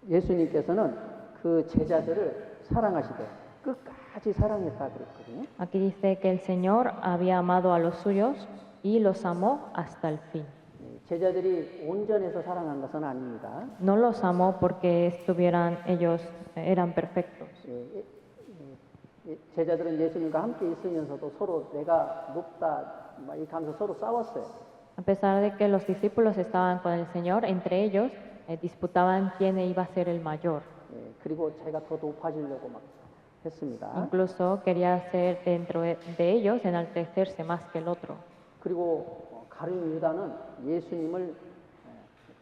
A: 예수님께서는 그 제자들을 사랑하시되 끝까지 사랑했다 그랬거든요.
B: Aquí dice que el Señor había amado a los suyos y los amó hasta el fin.
A: 제자들이 온전해서 사랑한 것은 아닙니다.
B: No los amó porque ellos eran perfectos.
A: 제자들은 예수님과 함께 있으면서도 서로 내가 높다 막 이렇게 하면서 서로 싸웠어요.
B: A pesar de que los discípulos estaban con el Señor, entre ellos disputaban quién iba a ser el mayor.
A: 그리고 자기가 더 높아지려고 막 했습니다.
B: Incluso quería ser dentro de ellos enaltecerse más que el otro.
A: 그리고 가룟 유다는 예수님을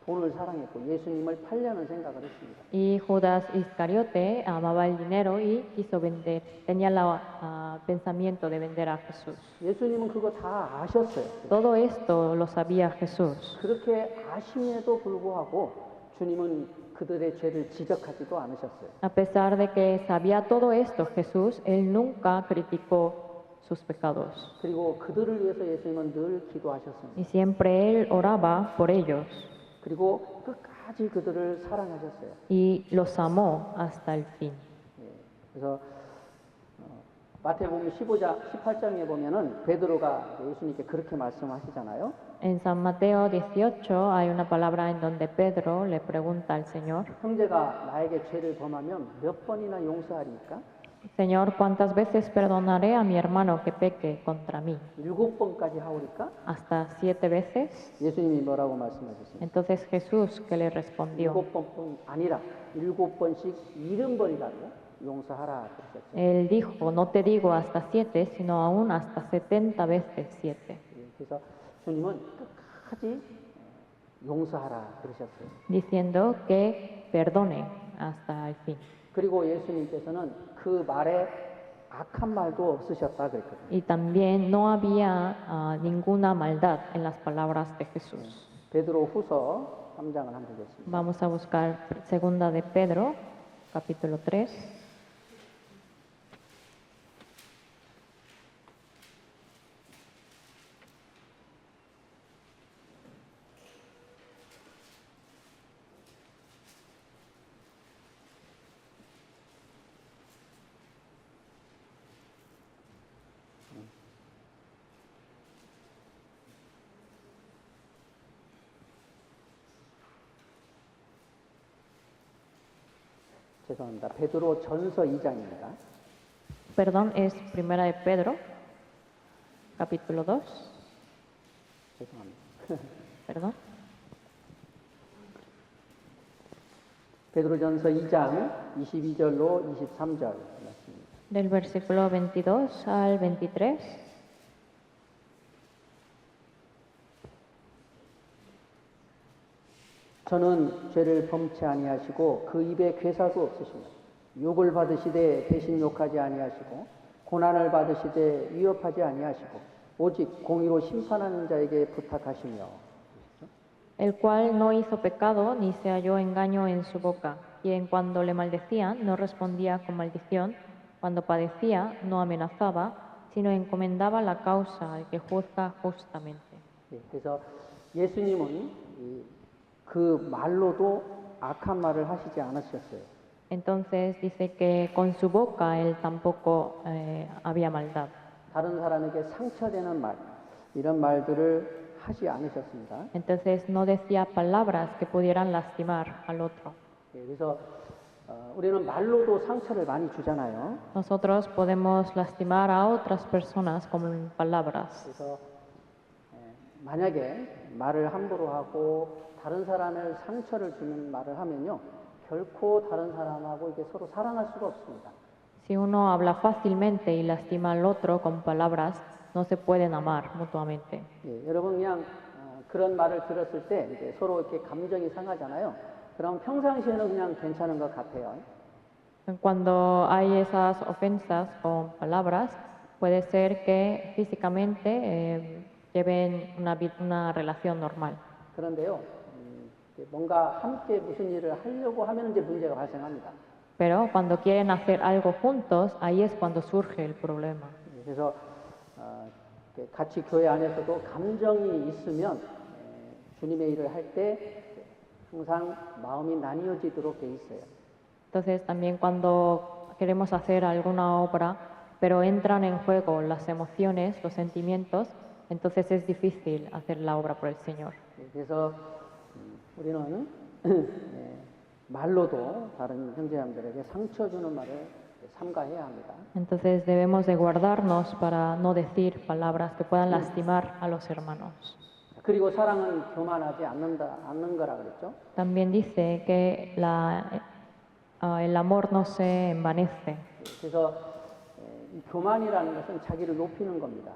A: 돈을 사랑했고 예수님을 팔려는 생각을 했습니다.
B: Y Judas Iscariote amaba el dinero y quiso vender, tenía el pensamiento de vender a Jesús.
A: 예수님은 그거 다 아셨어요.
B: Todo esto lo sabía Jesús.
A: 그렇게 아심에도 불구하고 주님은 그들의 죄를 지적하지도 않으셨어요.
B: A pesar de que sabía todo esto, Jesús, él nunca criticó sus pecados.
A: 그리고 그들을 위해서 예수님은 늘 기도하셨습니다.
B: Y siempre él oraba por ellos.
A: 그리고 끝까지 그들을 사랑하셨어요.
B: Y los amó hasta el fin.
A: 그래서 마태복음 18장에 보면은 베드로가 예수님께 그렇게 말씀하시잖아요.
B: En San Mateo 18 hay una palabra en donde Pedro le pregunta al Señor,
A: 형제가 나에게 죄를 범하면 몇 번이나 용서하리까?
B: Señor, ¿cuántas veces perdonaré a mi hermano que peque contra mí?
A: 7번까지 하오리까?
B: ¿Hasta 7 veces?
A: 예수님이 뭐라고 말씀하셨습니까?
B: Entonces Jesús, que le respondió,
A: 7번뿐 아니라 7번씩 70번이라도 용서하라 그러셨죠.
B: él dijo, no te digo hasta 7, sino aún hasta 70 veces 7.
A: 그래서 주님은 끝까지 용서하라 그러셨어요.
B: Diciendo que perdone hasta el fin.
A: 그리고 예수님께서는 그 말에 악한 말도 쓰셨다 그랬거든요.
B: Y también no había ninguna maldad en las palabras de Jesús.
A: 베드로 후서 3장을 한번 보겠습니다.
B: Vamos a buscar segunda de Pedro, capítulo 3.
A: 죄송합니다. 베드로 전서 2장입니다.
B: Perdón, es primera de Pedro, capítulo 2.
A: 죄송합니다.
B: Perdón.
A: 베드로 전서 2장 22절로 23절 말씀입니다.
B: Del versículo 22 al 23.
A: 저는 죄를 범치 아니하시고 그 입에 괴사도 없으시며 욕을 받으시되 대신 욕하지 아니하시고 고난을 받으시되 위협하지 아니하시고 오직 공의로 심판하는 자에게 부탁하시며
B: El cual no hizo pecado ni se halló engaño en su boca, quien cuando le maldecían no respondía con maldición, cuando padecía no amenazaba, sino encomendaba la causa al que juzga justamente.
A: 그래서 예수님은 그 말로도 악한 말을 하시지 않으셨어요.
B: Entonces dice que con su boca él tampoco había maldad.
A: 다른 사람에게 상처되는 말, 이런 말들을 하지 않으셨습니다.
B: Entonces no decía palabras que pudieran lastimar al otro.
A: 예, 그래서 우리는 말로도 상처를 많이 주잖아요.
B: Nosotros podemos lastimar a otras personas con palabras.
A: 그래서 만약에 말을 함부로 하고 다른 사람을 상처를 주는 말을 하면요, 결코 다른 사람하고 이게 서로 사랑할 수가 없습니다.
B: Si uno habla fácilmente y lastima al otro con palabras, no se pueden amar mutuamente.
A: 예, 여러분 그냥 그런 말을 들었을 때 이제 서로 이렇게 감정이 상하잖아요. 그럼 평상시에는 그냥 괜찮은 것 같아요.
B: Cuando hay esas ofensas con palabras, puede ser que físicamente lleven una relación normal.
A: 그런데요, 이제 뭔가 함께 무슨 일을 하려고 하면 이제 문제가 발생합니다.
B: Pero cuando quieren hacer algo juntos, ahí es cuando surge el problema.
A: 예, 그래서 이렇게 같이 교회 안에서도 감정이 있으면 주님의 일을 할 때 항상 마음이 나뉘어지도록 돼 있어요.
B: Entonces también cuando queremos hacer alguna obra, pero entran en juego las emociones, los sentimientos, entonces es difícil hacer la obra por el Señor.
A: 예, 그래서 우리는 말로도 다른 형제자매들에게 상처 주는 말을 삼가해야 합니다.
B: Entonces debemos de guardarnos para no decir palabras que puedan lastimar a los hermanos.
A: 그리고 사랑은 교만하지 않는 거라 그랬죠.
B: También dice que el amor no se envanece.
A: 그래서 이 교만이라는 것은 자기를 높이는 겁니다.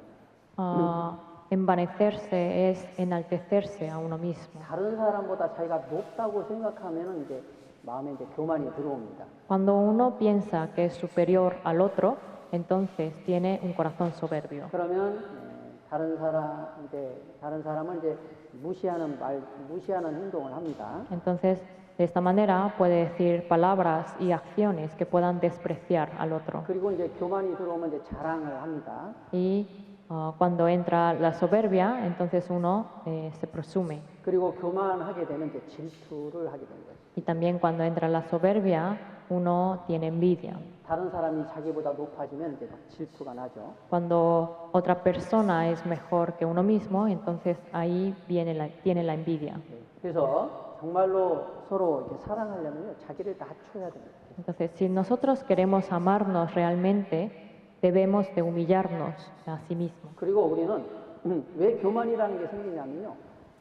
B: Envanecerse es enaltecerse a uno mismo.
A: 다른 사람보다 자기가 높다고 생각하면 이제 마음에 이제 교만이 들어옵니다.
B: Cuando uno piensa que es superior al otro, entonces tiene un corazón soberbio.
A: 그러면 다른 사람을 이제 무시하는 행동을 합니다.
B: Entonces, de esta manera puede decir palabras y acciones que puedan despreciar al otro.
A: 그리고 이제 교만이 들어오면 이제 자랑을 합니다.
B: Y cuando entra la soberbia, entonces uno se presume.
A: 그리고 교만하게 되면 이제 질투를 하게 되는 거죠.
B: Y también cuando entra la soberbia, uno tiene envidia.
A: 다른 사람이 자기보다 높아지면 이제 막 질투가 나죠.
B: Cuando otra persona es mejor que uno mismo, entonces ahí tiene la envidia.
A: 그래서 정말로 서로 이렇게 사랑하려면요, 자기를 낮춰야 됩니다.
B: Entonces, si nosotros queremos amarnos realmente, debemos de humillarnos a sí mismos.
A: 그리고 우리는 왜 교만이라는 게 생기냐면요,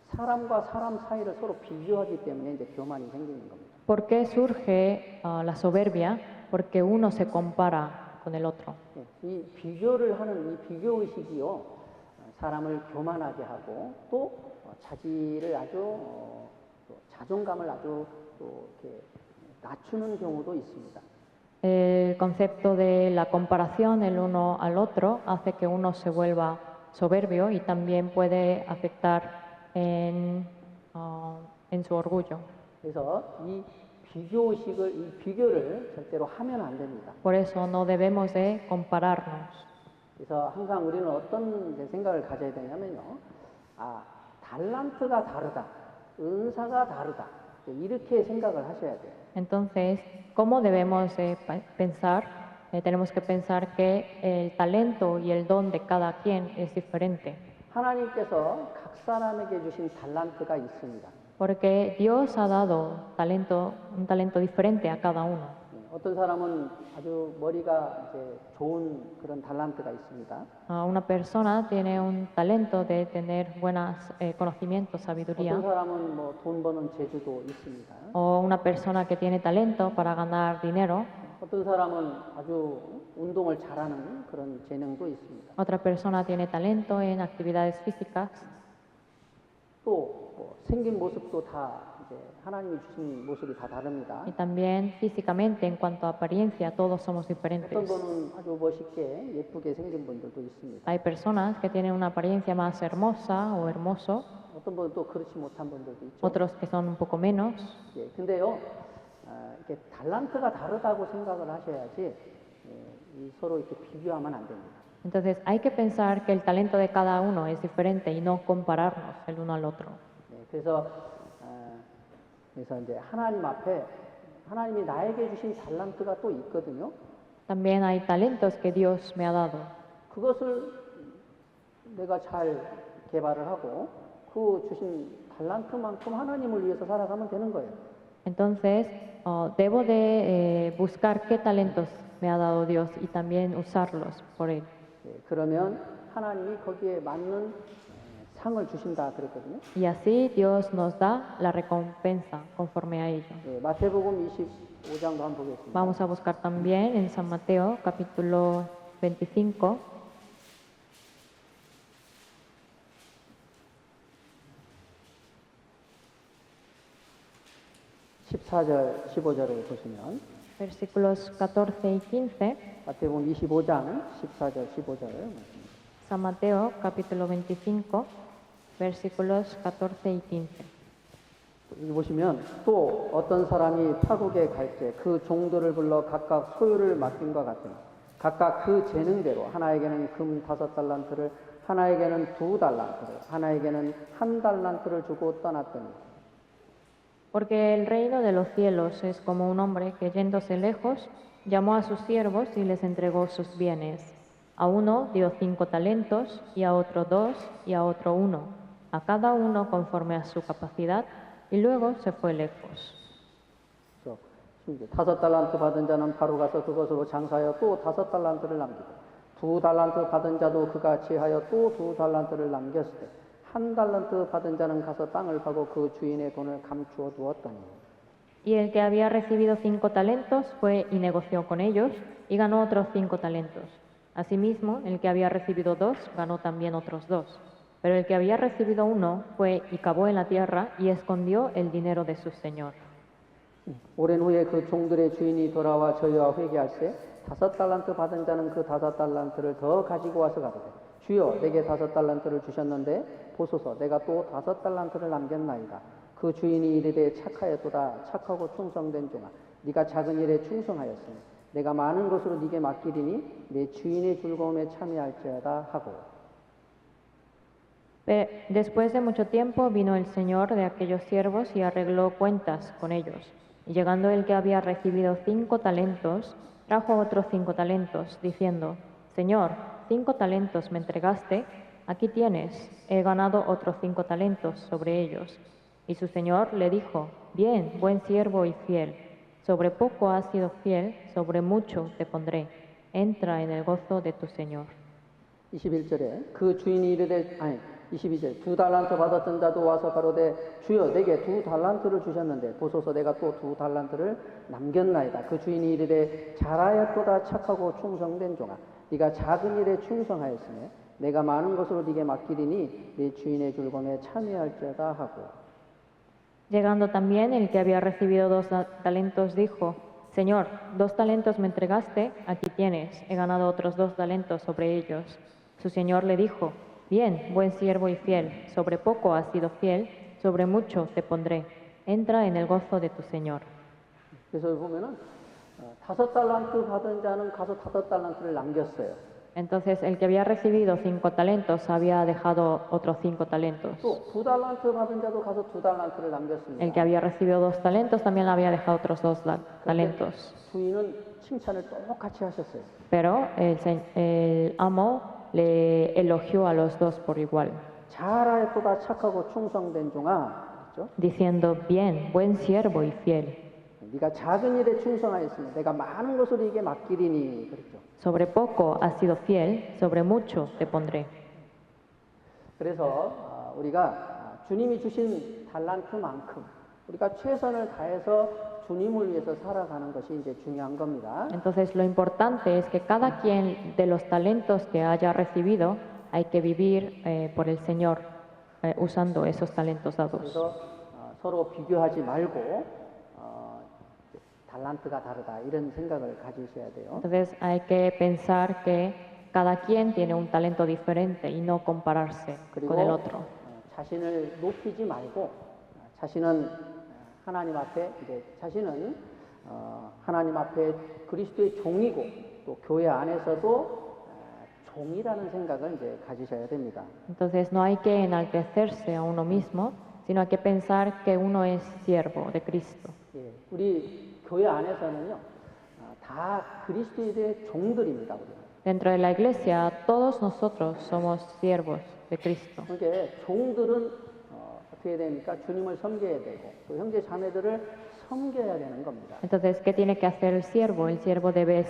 A: 사람과 사람 사이를 서로 비교하기 때문에 이제 교만이 생기는 겁니다.
B: ¿Por qué surge la soberbia? Porque uno se compara con el otro.
A: 이 비교를 하는 이 비교 의식이요, 사람을 교만하게 하고 또 자기를 아주 또 자존감을 아주 또 이렇게 낮추는 경우도 있습니다.
B: El concepto de la comparación el uno al otro hace que uno se vuelva soberbio y también puede afectar en su orgullo.
A: 그래서 이 비교를 절대로 하면 안 됩니다.
B: Por eso no debemos de compararnos.
A: 그래서 항상 우리는 어떤 생각을 가져야 되냐면요, 달란트가 다르다, 은사가 다르다, 이렇게 생각을 하셔야 돼요.
B: Entonces, ¿cómo debemos pensar? Tenemos que pensar que el talento y el don de cada quien es diferente.
A: 하나님께서 각 사람에게 주신 달란트가 있습니다.
B: Porque Dios ha dado un talento diferente a cada uno.
A: 어떤 사람은 아주 머리가 이제 좋은 그런 달란트가 있습니다.
B: Una persona tiene un talento de tener buenos conocimientos, sabiduría.
A: 어떤 사람은 뭐 돈 버는 재주도 있습니다.
B: O una persona que tiene talento para ganar dinero.
A: 어떤 사람은 아주 운동을 잘하는 그런 재능도 있습니다.
B: Otra persona tiene talento en actividades físicas.
A: 또 생긴 모습도 다 이제 하나님이 주신 모습이 다 다릅니다.
B: Y también físicamente, en cuanto a apariencia, todos somos diferentes.
A: 어떤 분은 아주 멋있게 예쁘게 생긴 분들도 있습니다.
B: Hay personas que tienen una apariencia más hermosa o hermoso,
A: 어떤 분은 또 그렇지 못한 분들도 있죠.
B: otros que son un poco menos.
A: 예, 근데요, 이렇게 달란트가 다르다고 생각을 하셔야지 이 서로 이렇게 비교하면 안 됩니다.
B: Entonces hay que pensar que el talento de cada uno es diferente y no compararnos el uno al otro.
A: 네, 그래서 이제 하나님 앞에 하나님이 나에게 주신 달란트가 또 있거든요.
B: También hay talentos que Dios me ha dado.
A: 그것을 내가 잘 개발을 하고 그 주신 달란트만큼 하나님을 위해서 살아가면 되는 거예요.
B: Entonces, debo de buscar qué talentos me ha dado Dios y también usarlos por Él.
A: 그러면 하나님이 거기에 맞는 상을 주신다 그랬거든요.
B: Y así Dios nos da la recompensa conforme a ello.
A: 마태복음 25장도 한번 보겠습니다.
B: Vamos a buscar también en San Mateo capítulo 25.
A: 14절, 15절을 보시면
B: Versículos 14 y 15,
A: 마태복음 25장 14절, 15절
B: San Mateo capítulo 25, versículos 14 y 15.
A: 여기 보시면 또 어떤 사람이 타국에 갈 때 그 종들을 불러 각각 소유를 맡김과 같으니 각각 그 재능대로 하나에게는 금 5달란트를 하나에게는 2달란트를 하나에게는 1달란트를 주고 떠났더니
B: Porque el reino de los cielos es como un hombre que yéndose lejos llamó a sus siervos y les entregó sus bienes. A uno dio 5 talentos y a otro 2 y a otro 1, a cada uno conforme a su capacidad, y luego se fue lejos.
A: 5달란트 받은 자는 바로 가서 그것으로 장사하여 또 5달란트를 남기고 2달란트 받은 자도 그같이 하여 또 2달란트를 남겼을 때 1달란트 받은 자는 가서 땅을 파고 그 주인의 돈을 감추어 두었더니
B: Y el que había recibido 5 talentos fue y negoció con ellos y ganó otros 5 talentos. Asimismo, el que había recibido 2 ganó también otros 2. Pero el que había recibido 1 fue y cavó en la tierra y escondió el dinero de su señor.
A: 오랜 후에 그 종들의 주인이 돌아와 저희와 회개할세 5달란트 받은 자는 그 5달란트를 더 가지고 와서 가로되 주여 내게 5달란트를 주셨는데 보소서 내가 또 5달란트를 남겼나이다. 그 주인이 이르되 착하였도다. 착하고 충성된 종아 네가 작은 일에 충성하였으니 내가 많은 것으로 네게 맡기리니 내 주인의 즐거움에 참여할지어다 하고
B: Después de mucho tiempo vino el señor de aquellos siervos y arregló cuentas con ellos. Y llegando el que había recibido 5 talentos, trajo otros 5 talentos, diciendo, Señor, 5 talentos me entregaste, aquí tienes, he ganado otros 5 talentos sobre ellos. Y su señor le dijo, bien, buen siervo y fiel, sobre poco has sido fiel, sobre mucho te pondré, entra en el gozo de tu señor.
A: 21절에 그 주인이 이르되 22절 2달란트 받았던 자도 와서 가로되 주여 내게 2달란트를 주셨는데 보소서 내가 또 2달란트를 남겼나이다. 그 주인이 이르되 잘하였도다. 착하고 충성된 종아 네가 작은 일에 충성하였으며 내가 많은 것으로 네게 맡기리니 네 주인의 즐거움에 참여할지어다 하고
B: Llegando también el que había recibido 2 talentos dijo, Señor, 2 talentos me entregaste, aquí tienes, he ganado otros 2 talentos sobre ellos. Su señor le dijo, bien, buen siervo y fiel, sobre poco has sido fiel, sobre mucho te pondré, entra en el gozo de tu señor.
A: 그래서 보면은 5달란트 받은 자는 가서 5달란트를 남겼어요.
B: Entonces el que había recibido 5 talentos había dejado otros 5 talentos.
A: 또 2달란트 받은 자도 가서 2달란트를 남겼습니다.
B: El que había recibido 2 talentos también había dejado otros 2 talentos.
A: 주인은 칭찬을 똑같이 하셨어요.
B: Pero el amo le elogió a los 2 por igual,
A: 잘하였도다. 착하고 충성된 종아 그렇죠?
B: diciendo, bien, buen siervo y fiel.
A: 네가 작은 일에 충성하였으니 내가 많은 것을 네게 맡기리니 그렇죠.
B: Sobre poco has sido fiel, sobre mucho te pondré.
A: 그래서 우리가 주님이 주신 달란트만큼 우리가 최선을 다해서 주님을 위해서 살아가는 것이 이제 중요한 겁니다.
B: Entonces lo importante es que cada quien de los talentos que haya recibido hay que vivir por el Señor usando esos talentos dados.
A: 그래서 서로 비교하지 말고 달란트가 다르다 이런 생각을 가지셔야 돼요.
B: Entonces hay que pensar que cada quien tiene un talento diferente y no compararse con el
A: 그리고
B: otro.
A: 자신을 높이지 말고 자신은 하나님 앞에 자신은 하나님 앞에 그리스도의 종이고 또 교회 안에서도 종이라는 생각을 이제 가지셔야 됩니다.
B: Entonces no hay que enaltecerse a uno mismo, sino hay que pensar que uno es siervo de Cristo.
A: 예, 우리 교회 안에서는요, 다 그리스도의 종들입니다. 우리는.
B: Dentro de la iglesia, todos nosotros somos siervos de Cristo.
A: 그러니까 종들은 어떻게 됩니까? 주님을 섬겨야 되고 또 형제 자매들을 섬겨야 되는 겁니다.
B: Entonces, ¿qué tiene que hacer el siervo? El siervo debe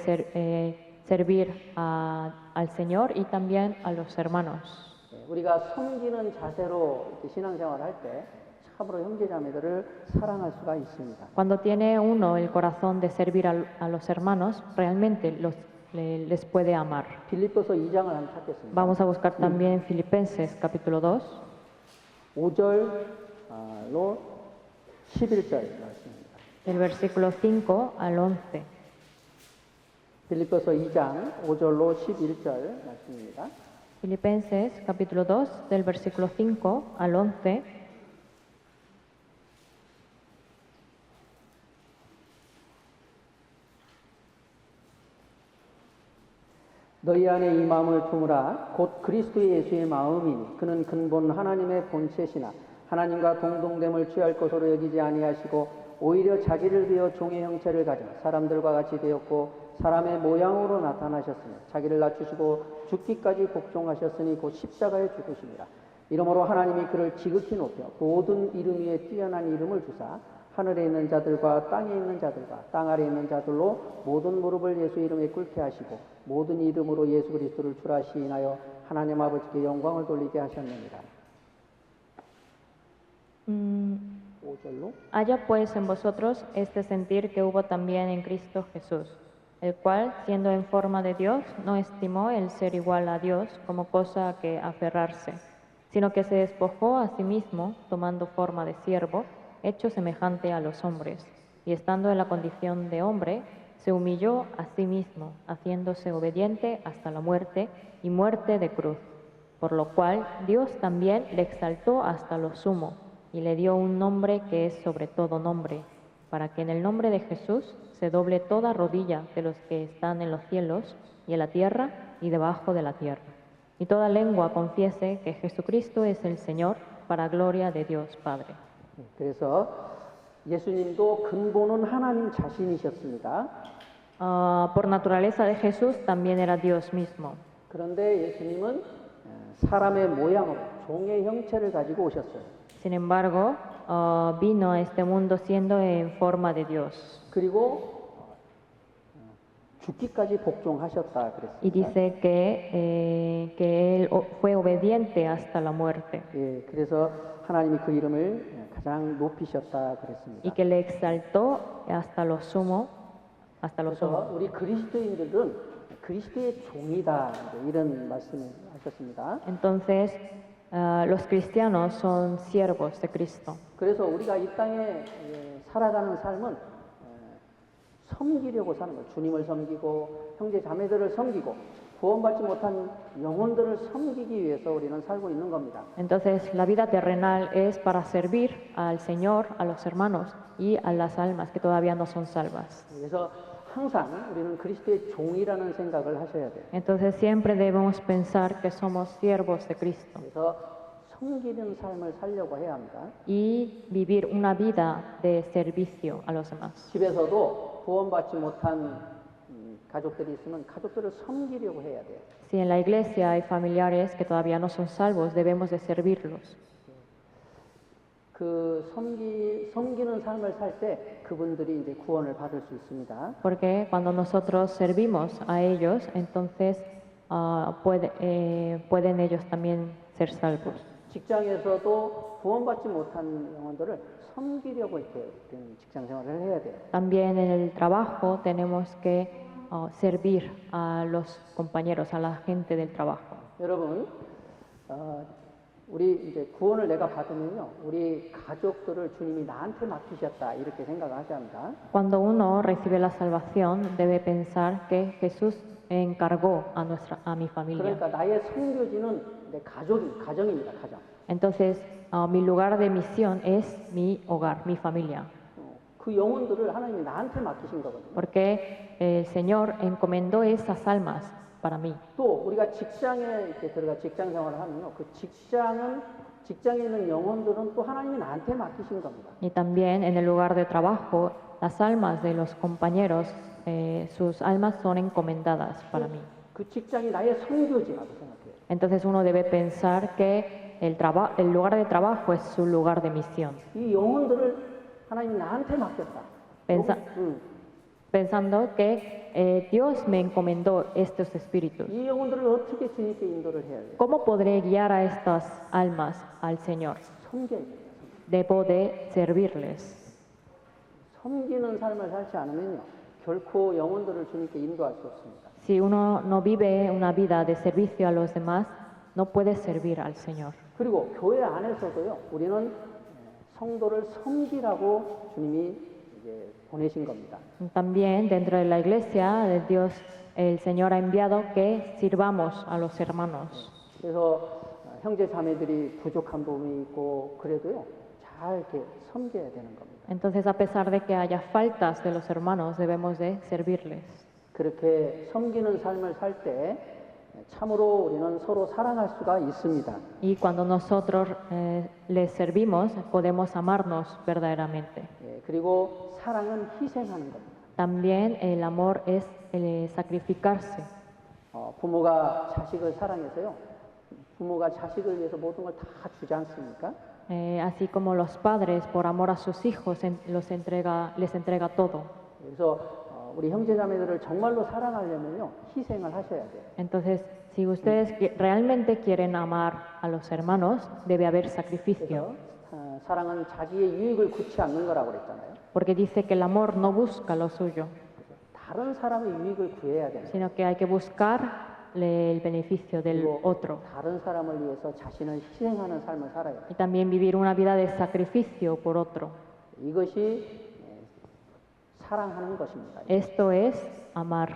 B: servir al Señor y también a los hermanos.
A: 우리가 섬기는 자세로 이렇게 신앙생활을 할 때 참으로 형제 자매들을 사랑할 수가 있습니다.
B: Cuando tiene uno el corazón de servir a los hermanos, realmente les puede amar.
A: 빌립보서 2장을 한번 찾겠습니다.
B: Vamos a buscar también Filipenses capítulo 2,
A: 5절로 11절 말씀입니다.
B: del versículo 5 al 11.
A: 빌립보서 2장 5절로 11절 말씀입니다.
B: Filipenses capítulo 2, del versículo 5 al 11.
A: 너희 안에 이 마음을 품으라. 곧 그리스도 예수의 마음이니 그는 근본 하나님의 본체시나 하나님과 동등됨을 취할 것으로 여기지 아니하시고 오히려 자기를 비어 종의 형체를 가져 사람들과 같이 되었고 사람의 모양으로 나타나셨으니 자기를 낮추시고 죽기까지 복종하셨으니 곧 십자가에 죽으심이라. 이러므로 하나님이 그를 지극히 높여 모든 이름 위에 뛰어난 이름을 주사 하늘에 있는 자들과 땅에 있는 자들과 땅 아래에 있는 자들로 모든 무릎을 예수 이름에 꿇게 하시고 모든 이름으로 예수 그리스도를 주라 시인하여 하나님 아버지께 영광을 돌리게 하셨느니라. 5절로
B: Haya pues en vosotros este sentir que hubo también en Cristo Jesús, el cual, siendo en forma de Dios, no estimó el ser igual a Dios como cosa a que aferrarse, sino que se despojó a sí mismo, tomando forma de siervo, hecho semejante a los hombres, y estando en la condición de hombre, se humilló a sí mismo, haciéndose obediente hasta la muerte y muerte de cruz, por lo cual Dios también le exaltó hasta lo sumo y le dio un nombre que es sobre todo nombre, para que en el nombre de Jesús se doble toda rodilla de los que están en los cielos y en la tierra y debajo de la tierra, y toda lengua confiese que Jesucristo es el Señor, para gloria de Dios Padre.
A: 그래서 예수님도 근본은 하나님 자신이셨습니다.
B: Por naturaleza de Jesús también era Dios mismo.
A: 그런데 예수님은 사람의 모양으로 종의 형체를 가지고 오셨어요.
B: Sin embargo, vino a este mundo siendo en forma de Dios.
A: 그리고 죽기까지 복종하셨다
B: Y
A: 그랬습니다.
B: dice que Él fue obediente hasta la muerte
A: 예, 그래서 하나님이 그 이름을 가장 높이셨다 그랬습니다.
B: y que le exaltó hasta lo sumo, hasta lo
A: 그래서
B: sumo.
A: 우리 그리스도인들은 그리스도의 종이다 이런 말씀을 하셨습니다.
B: Entonces, los cristianos son siervos de Cristo.
A: 그래서 우리가 이 땅에 살아가는 삶은 섬기려고 사는 거예요. 주님을 섬기고 형제 자매들을 섬기고 구원받지 못한 영혼들을 섬기기 위해서 우리는 살고 있는 겁니다.
B: Entonces, la vida terrenal es para servir al Señor, a los hermanos y a las almas que todavía no son salvas.
A: 그래서 항상 우리는 그리스도의 종이라는 생각을 하셔야 돼요.
B: Entonces, siempre debemos pensar que somos siervos de Cristo
A: 그래서 섬기는 삶을 살려고 해야 합니다.
B: y vivir una vida de servicio a los demás.
A: 집에서도 구원받지 못한 가족들이 있으면 가족들을 섬기려고 해야 돼요.
B: Si en la iglesia hay familiares que todavía no son salvos, debemos de servirlos.
A: 그 섬기는 삶을 살 때 그분들이 이제 구원을 받을 수 있습니다.
B: Porque cuando nosotros servimos a ellos, entonces pueden ellos también ser salvos.
A: 직장에서도 구원받지 못한 영혼들을 섬기려고 이렇게 직장 생활을 해야 돼요.
B: También en el trabajo tenemos que servir a los compañeros, a la gente del trabajo.
A: 여러분, 우리 이제 구원을 내가 받으면요, 우리 가족들을 주님이 나한테 맡기셨다 이렇게 생각을 하셔야 합니다.
B: Cuando uno recibe la salvación, debe pensar que Jesús encargó a mi familia.
A: 그러니까 나의 선교지는 내 가정입니다, 가정.
B: Entonces, mi lugar de misión es mi hogar, mi familia.
A: 그 영혼들을 하나님이 나한테 맡기신 거거든요.
B: Porque el Señor encomendó esas almas para mí.
A: 또 우리가 직장에 이렇게 들어가 직장 생활을 하면요, 그 직장에 있는 영혼들은 또 하나님이 나한테 맡기신 겁니다.
B: Y también en el lugar de trabajo, las almas de los compañeros, sus almas son encomendadas para mí.
A: 그 직장이 나의 선교지라고 생각해요.
B: Entonces uno debe pensar que el lugar de trabajo es su lugar de misión,
A: 이 영혼들을 하나님 나한테 맡겼다.
B: Pensa-
A: 응.
B: pensando que Dios me encomendó estos espíritus.
A: 이 영혼들을 어떻게 주님께 인도를 해야 돼요?
B: ¿Cómo podré guiar a estas almas al Señor?
A: 섬겨야 돼요.
B: Debo de servirles.
A: 섬기는 삶을 살지 않으면요, 결코 영혼들을 주님께 인도할 수 없습니다.
B: Si uno no vive una vida de servicio a los demás, no puede servir al Señor.
A: 그리고 교회 안에서도요, 우리는 성도를 섬기라고 주님이 이제 보내신 겁니다.
B: También dentro de la iglesia de Dios, el Señor ha enviado que sirvamos a los hermanos.
A: 그래서 형제 자매들이 부족한 부분이 있고 그래도요, 잘 이렇게 섬겨야 되는 겁니다.
B: Entonces, a pesar de que haya faltas de los hermanos, debemos de servirles.
A: 그렇게 섬기는 삶을 살 때 참으로 우리는 서로 사랑할 수가 있습니다.
B: Y cuando nosotros les servimos, podemos amarnos verdaderamente.
A: 예, 그리고 사랑은 희생하는 겁니다.
B: También el amor es el sacrificarse.
A: 부모가 자식을 사랑해서요, 부모가 자식을 위해서 모든 걸 다 주지 않습니까?
B: Así como los padres, por amor a sus hijos, les entrega todo.
A: 그래서 우리 형제자매들을 정말로 사랑하려면요, 희생을 하셔야 돼요.
B: Entonces, si ustedes realmente quieren amar a los hermanos, debe haber sacrificio.
A: 그래서 사랑은 자기의 유익을 굳지 않는 거라고 그랬잖아요.
B: Porque dice que el amor no busca lo suyo,
A: 다른 사람의 유익을 구해야 돼요.
B: sino que hay que buscar el beneficio del otro.
A: 다른 사람을 위해서 자신을 희생하는 삶을 살아요.
B: Y también vivir una vida de sacrificio por otro.
A: 이것이 사랑하는 것입니다.
B: Esto es amar.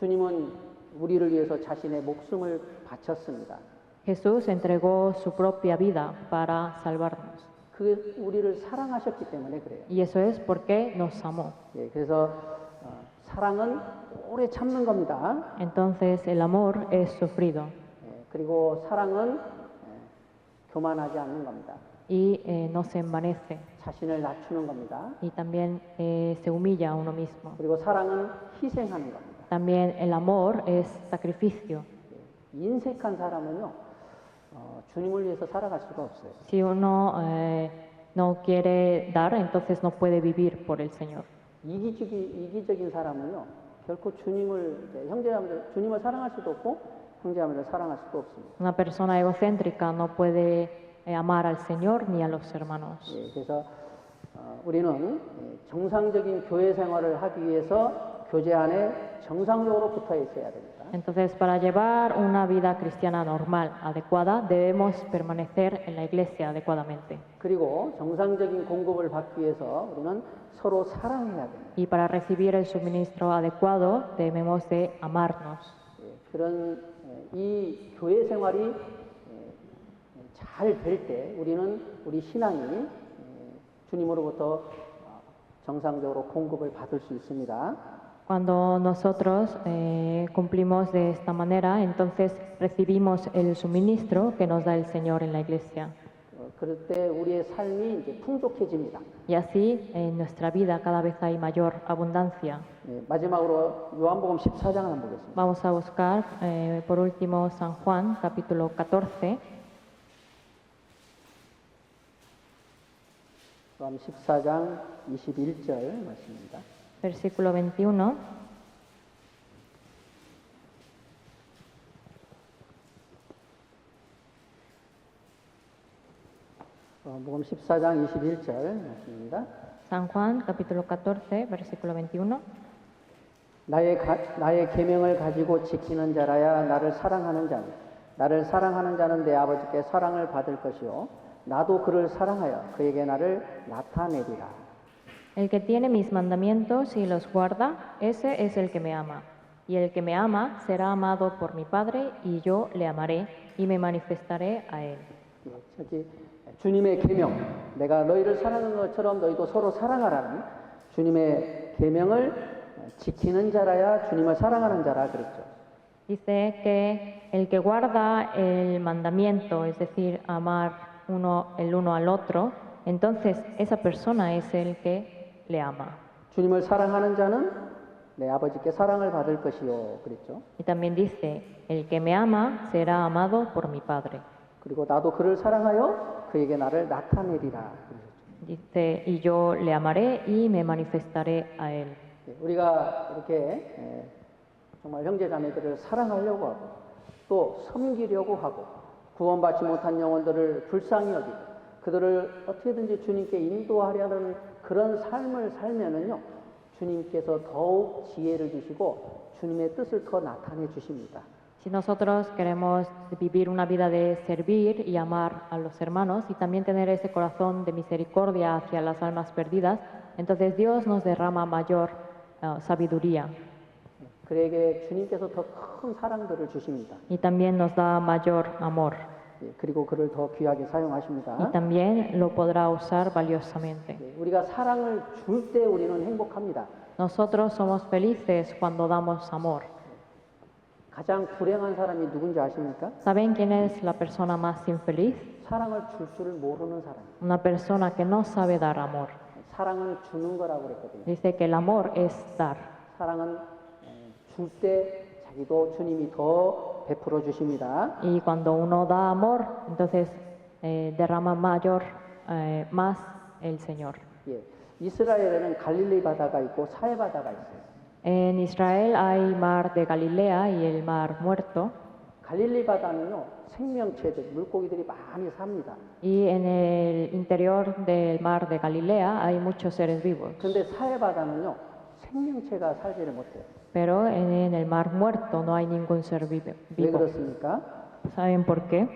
A: 주님은 우리를 위해서 자신의 목숨을 바쳤습니다.
B: Jesús entregó su propia vida para salvarnos.
A: 그 우리를 사랑하셨기 때문에 그래요.
B: Y eso es porque nos amó.
A: 예, 그래서 사랑은 오래 참는 겁니다.
B: Entonces el amor es sufrido
A: 예, 그리고 사랑은 교만하지 않는 겁니다.
B: y no se envanece.
A: 자신을 낮추는 겁니다.
B: Y también se humilla a uno mismo.
A: 그리고 사랑은 희생하는 겁니다.
B: También el amor es sacrificio.
A: 예, 인색한 사람은요, 주님을 위해서 살아갈 수가 없어요.
B: Si uno no quiere dar, entonces no puede vivir por el Señor.
A: 이기적인 사람은요, 결코 형제자매들 주님을 사랑할 수도 없고 형제자매를 사랑할 수도 없습니다.
B: Una persona egocéntrica no puede amar al Señor ni a los hermanos.
A: 예, 그래서 우리는 정상적인 교회 생활을 하기 위해서 교제 안에 정상적으로 붙어 있어야 됩니다.
B: Entonces, para llevar una vida cristiana normal, adecuada, debemos permanecer en la iglesia adecuadamente.
A: 그리고 정상적인 공급을 받기 위해서 우리는 서로 사랑해야 됩니다.
B: Y para recibir el suministro adecuado, debemos de amarnos.
A: 예, 그런 이 교회 생활이 잘 될 때 우리는 우리 신앙이 주님으로부터 정상적으로 공급을 받을 수 있습니다.
B: Cuando nosotros cumplimos de esta manera, entonces recibimos el suministro que nos da el Señor en la iglesia.
A: 그럴 때 우리의 삶이 이제 풍족해집니다.
B: Y así en nuestra vida cada vez hay mayor abundancia.
A: 예, 마지막으로 요한복음 14장을 한번 보겠습니다.
B: Vamos a buscar por último San Juan, capítulo 14.
A: 요한 14장 21절 말씀입니다.
B: Versículo 21.
A: 요한복음 14장 21절 말씀입니다.
B: San Juan, capítulo 14, versículo 21.
A: 나의 계명을 가지고 지키는 자라야 나를 사랑하는 자니 나를 사랑하는 자는 내 아버지께 사랑을 받을 것이요 나도 그를 사랑하여 그에게 나를 나타내리라.
B: El que tiene mis mandamientos y los guarda, ese es el que me ama. Y el que me ama será amado por mi Padre, y yo le amaré y me manifestaré a él.
A: 예, 저기 주님의 계명, 내가 너희를 사랑하는 것처럼 너희도 서로 사랑하라는 주님의 계명을 지키는 자라야 주님을 사랑하는 자라 그랬죠.
B: Dice que el que guarda el mandamiento, es decir, amar el uno al otro, entonces esa persona es el que le ama.
A: 주님을 사랑하는 자는 내 아버지께 사랑을 받을 것이요 그랬죠.
B: Y también dice, el que me ama será amado por mi Padre.
A: 그리고 나도 그를 사랑하여 그에게 나를 나타내리라 그러셨죠.
B: Dice, y yo le amaré y me manifestaré a él.
A: 우리가 이렇게 정말 형제 자매들을 사랑하려고 하고 또 섬기려고 하고 구원받지 못한 영혼들을 불쌍히 여기고 그들을 어떻게든지 주님께 인도하려는 그런 삶을 살면은요 주님께서 더욱 지혜를 주시고 주님의 뜻을 더 나타내 주십니다.
B: Si nosotros queremos vivir una vida de servir y amar a los hermanos y también tener ese corazón de misericordia hacia las almas perdidas, entonces Dios nos derrama mayor sabiduría
A: 그에게 주님께서 더 큰 사랑들을 주십니다.
B: y también nos da mayor amor
A: 그리고 그를 더 귀하게 사용하십니다.
B: y también lo podrá usar valiosamente.
A: 우리가 사랑을 줄 때 우리는 행복합니다.
B: Nosotros somos felices cuando damos amor.
A: 가장 불행한 사람이 누군지 아십니까?
B: ¿Saben quién es la persona más infeliz?
A: 사랑을 줄 줄을 모르는 사람.
B: Una persona que no sabe dar amor.
A: 사랑은 주는 거라고 그랬거든요.
B: Dice que el amor es dar.
A: 사랑은 줄 때 자기도 주님이 더 베풀어 주십니다.
B: Y cuando uno da amor, entonces derrama más el Señor.
A: 예, 이스라엘에는 갈릴리 바다가 있고 사해 바다가 있어요.
B: En Israel hay mar de Galilea y el mar muerto.
A: 갈릴리 바다는요 생명체들 물고기들이 많이 삽니다.
B: Y en el interior del mar de Galilea hay muchos seres vivos.
A: 그런데 사해 바다는요 생명체가 살지를 못해요.
B: Pero en el mar muerto no hay ningún ser
A: 왜
B: vivo.
A: 그렇습니까?
B: ¿Saben por qué?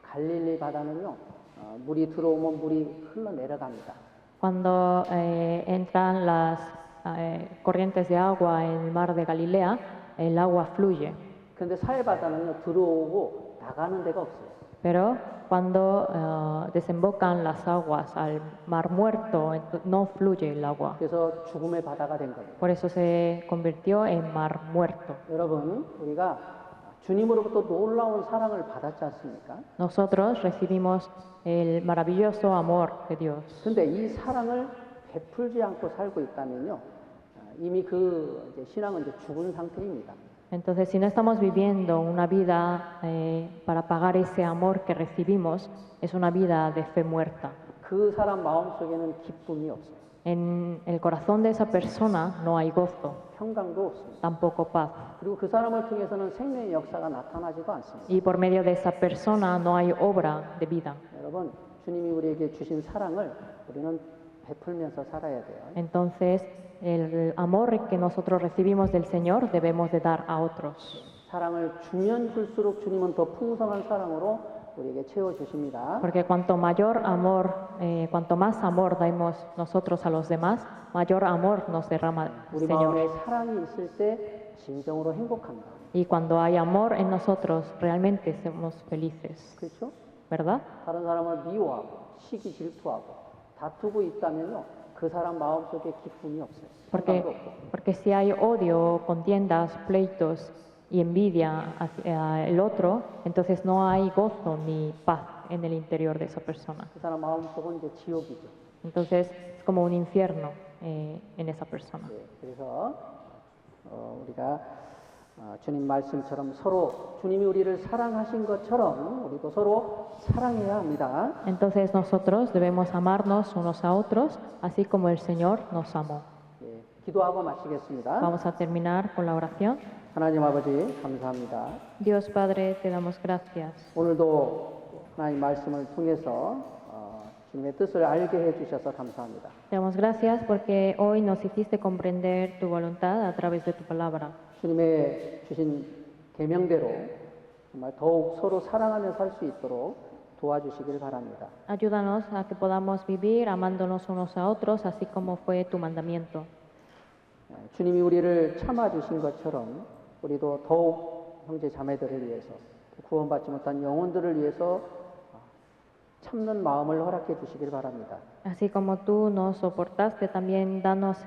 A: 갈릴리 바다는요 물이 들어오면 물이 흘러 내려갑니다.
B: Cuando entran las corrientes de agua en el mar de Galilea, el agua fluye.
A: 그런데 사해 바다는요 들어오고 나가는 데가 없어요.
B: Pero cuando desembocan las aguas al mar muerto, no fluye el agua.
A: 그래서 죽음의 바다가 된 거예요.
B: Por eso se convirtió en mar muerto.
A: 여러분, 우리가 주님으로부터 놀라운 사랑을 받았지 않습니까?
B: Nosotros recibimos el maravilloso amor de Dios.
A: 근데 이 사랑을 베풀지 않고 살고 있다면요. 이미 그 신앙은 이제 죽은 상태입니다.
B: Entonces, si no estamos viviendo una vida para pagar ese amor que recibimos, es una vida de fe muerta.
A: 그 사람 마음속에는 기쁨이 없어요.
B: En el corazón de esa persona no hay gozo,
A: 평강도 없습니다.
B: tampoco paz.
A: 그리고 그 사람을 통해서는 생명의 역사가 나타나지도 않습니다.
B: Y por medio de esa persona no hay obra de vida.
A: 여러분, 주님이 우리에게 주신 사랑을 우리는 베풀면서 살아야 돼요.
B: Entonces, el amor que nosotros recibimos del Señor debemos de dar a otros.
A: 사랑을 주면 줄수록 주님은 더 풍성한 사랑으로 우리에게 채워 주십니다.
B: Porque cuanto mayor amor, cuanto más amor damos nosotros a los demás, mayor amor nos derrama el
A: 우리
B: Señor.
A: 마음에 사랑이 있을 때 진정으로 행복합니다.
B: Y cuando hay amor en nosotros, realmente somos felices,
A: 그렇죠?
B: ¿verdad?
A: 다른 사람을 미워하고 시기 질투하고 다투고 있다면요. 그 사람 마음속에 기쁨이 없어요. 평강도 없고.
B: Porque si hay odio, contiendas, pleitos y envidia hacia el otro, entonces no hay gozo ni paz en el interior de esa persona.
A: 그 사람 마음속은 이제 지옥이죠.
B: Entonces es como un infierno en esa persona.
A: 네, 그래서 우리가 주님 말씀처럼 서로 주님이 우리를 사랑하신 것처럼 우리도 서로 사랑해야 합니다.
B: Entonces nosotros debemos amarnos unos a otros, así como el Señor nos amó.
A: 예, 기도하고 마치겠습니다.
B: Vamos a terminar con la oración.
A: 하나님 아버지 감사합니다.
B: Dios Padre, te damos gracias.
A: 오늘도 하나님 말씀을 통해서 주님의 뜻을 알게 해주셔서 감사합니다.
B: Te damos gracias porque hoy nos hiciste comprender tu voluntad a través de tu palabra.
A: 주님의 주신 계명대로 정말 더욱 서로 사랑하며 살 수 있도록 도와주시길 바랍니다.
B: Ayúdanos a que podamos vivir amándonos unos a otros, así como fue tu mandamiento.
A: 주님이 우리를 참아주신 것처럼 우리도 더욱 형제 자매들을 위해서 구원받지 못한 영혼들을 위해서 참는 마음을 허락해 주시길 바랍니다.
B: Así como tú nos soportaste, también danos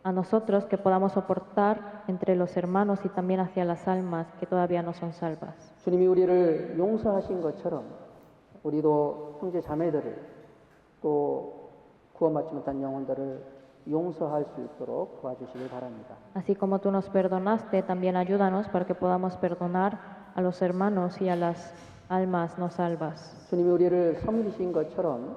B: a nosotros que podamos soportar entre los hermanos y también hacia las almas que todavía no son salvas.
A: 주님이 우리를 용서하신 것처럼 우리도 형제 자매들을 또 구원받지 못한 영혼들을 용서할 수 있도록 도와주시길 바랍니다.
B: Así como tú nos perdonaste, también ayúdanos para que podamos perdonar a los hermanos y a las almas no salvas.
A: 주님이 우리를 섬기신 것처럼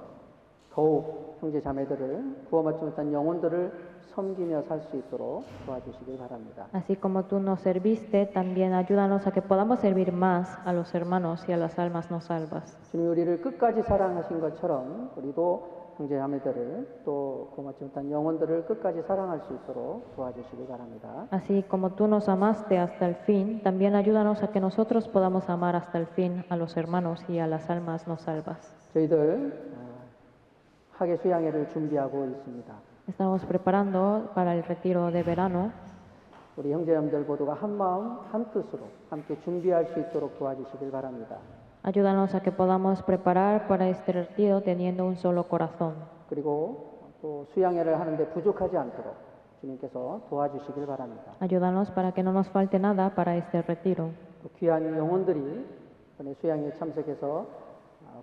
A: 더욱 형제 자매들을 구원받지 못한 영혼들을 섬기며 살 수 있도록 도와주시길 바랍니다.
B: Así como tú nos serviste, también ayúdanos a que podamos servir más a los hermanos y a las almas no salvas.
A: 주님이 우리를 끝까지 사랑하신 것처럼 우리도 형제 자매들을 또 구원받지 못한 영혼들을 끝까지 사랑할 수 있도록 도와주시길 바랍니다.
B: Así como tú nos amaste hasta el fin, también ayúdanos a que nosotros podamos amar hasta el fin a los hermanos y a las almas no salvas.
A: 저희들 학예 수양회를 준비하고 있습니다.
B: Estamos preparando para el retiro de verano.
A: 우리 형제자매들 모두가 한 마음 한 뜻으로 함께 준비할 수 있도록 도와주시길 바랍니다.
B: Ayúdanos a que podamos preparar para este retiro teniendo un solo corazón.
A: 그리고 또 수양회를 하는데 부족하지 않도록 주님께서 도와주시길 바랍니다.
B: Ayúdanos para que no nos falte nada para este retiro.
A: 또 귀한 영혼들이 이번에 수양회에 참석해서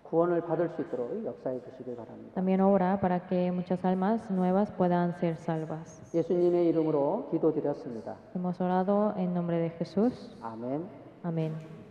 A: 구원을 받을 수 있도록 역사해 주시길 바랍니다.
B: También ora para que muchas almas nuevas puedan ser salvas.
A: 예수님의 이름으로 기도드렸습니다.
B: Hemos orado en nombre de Jesús.
A: 아멘.
B: Amén.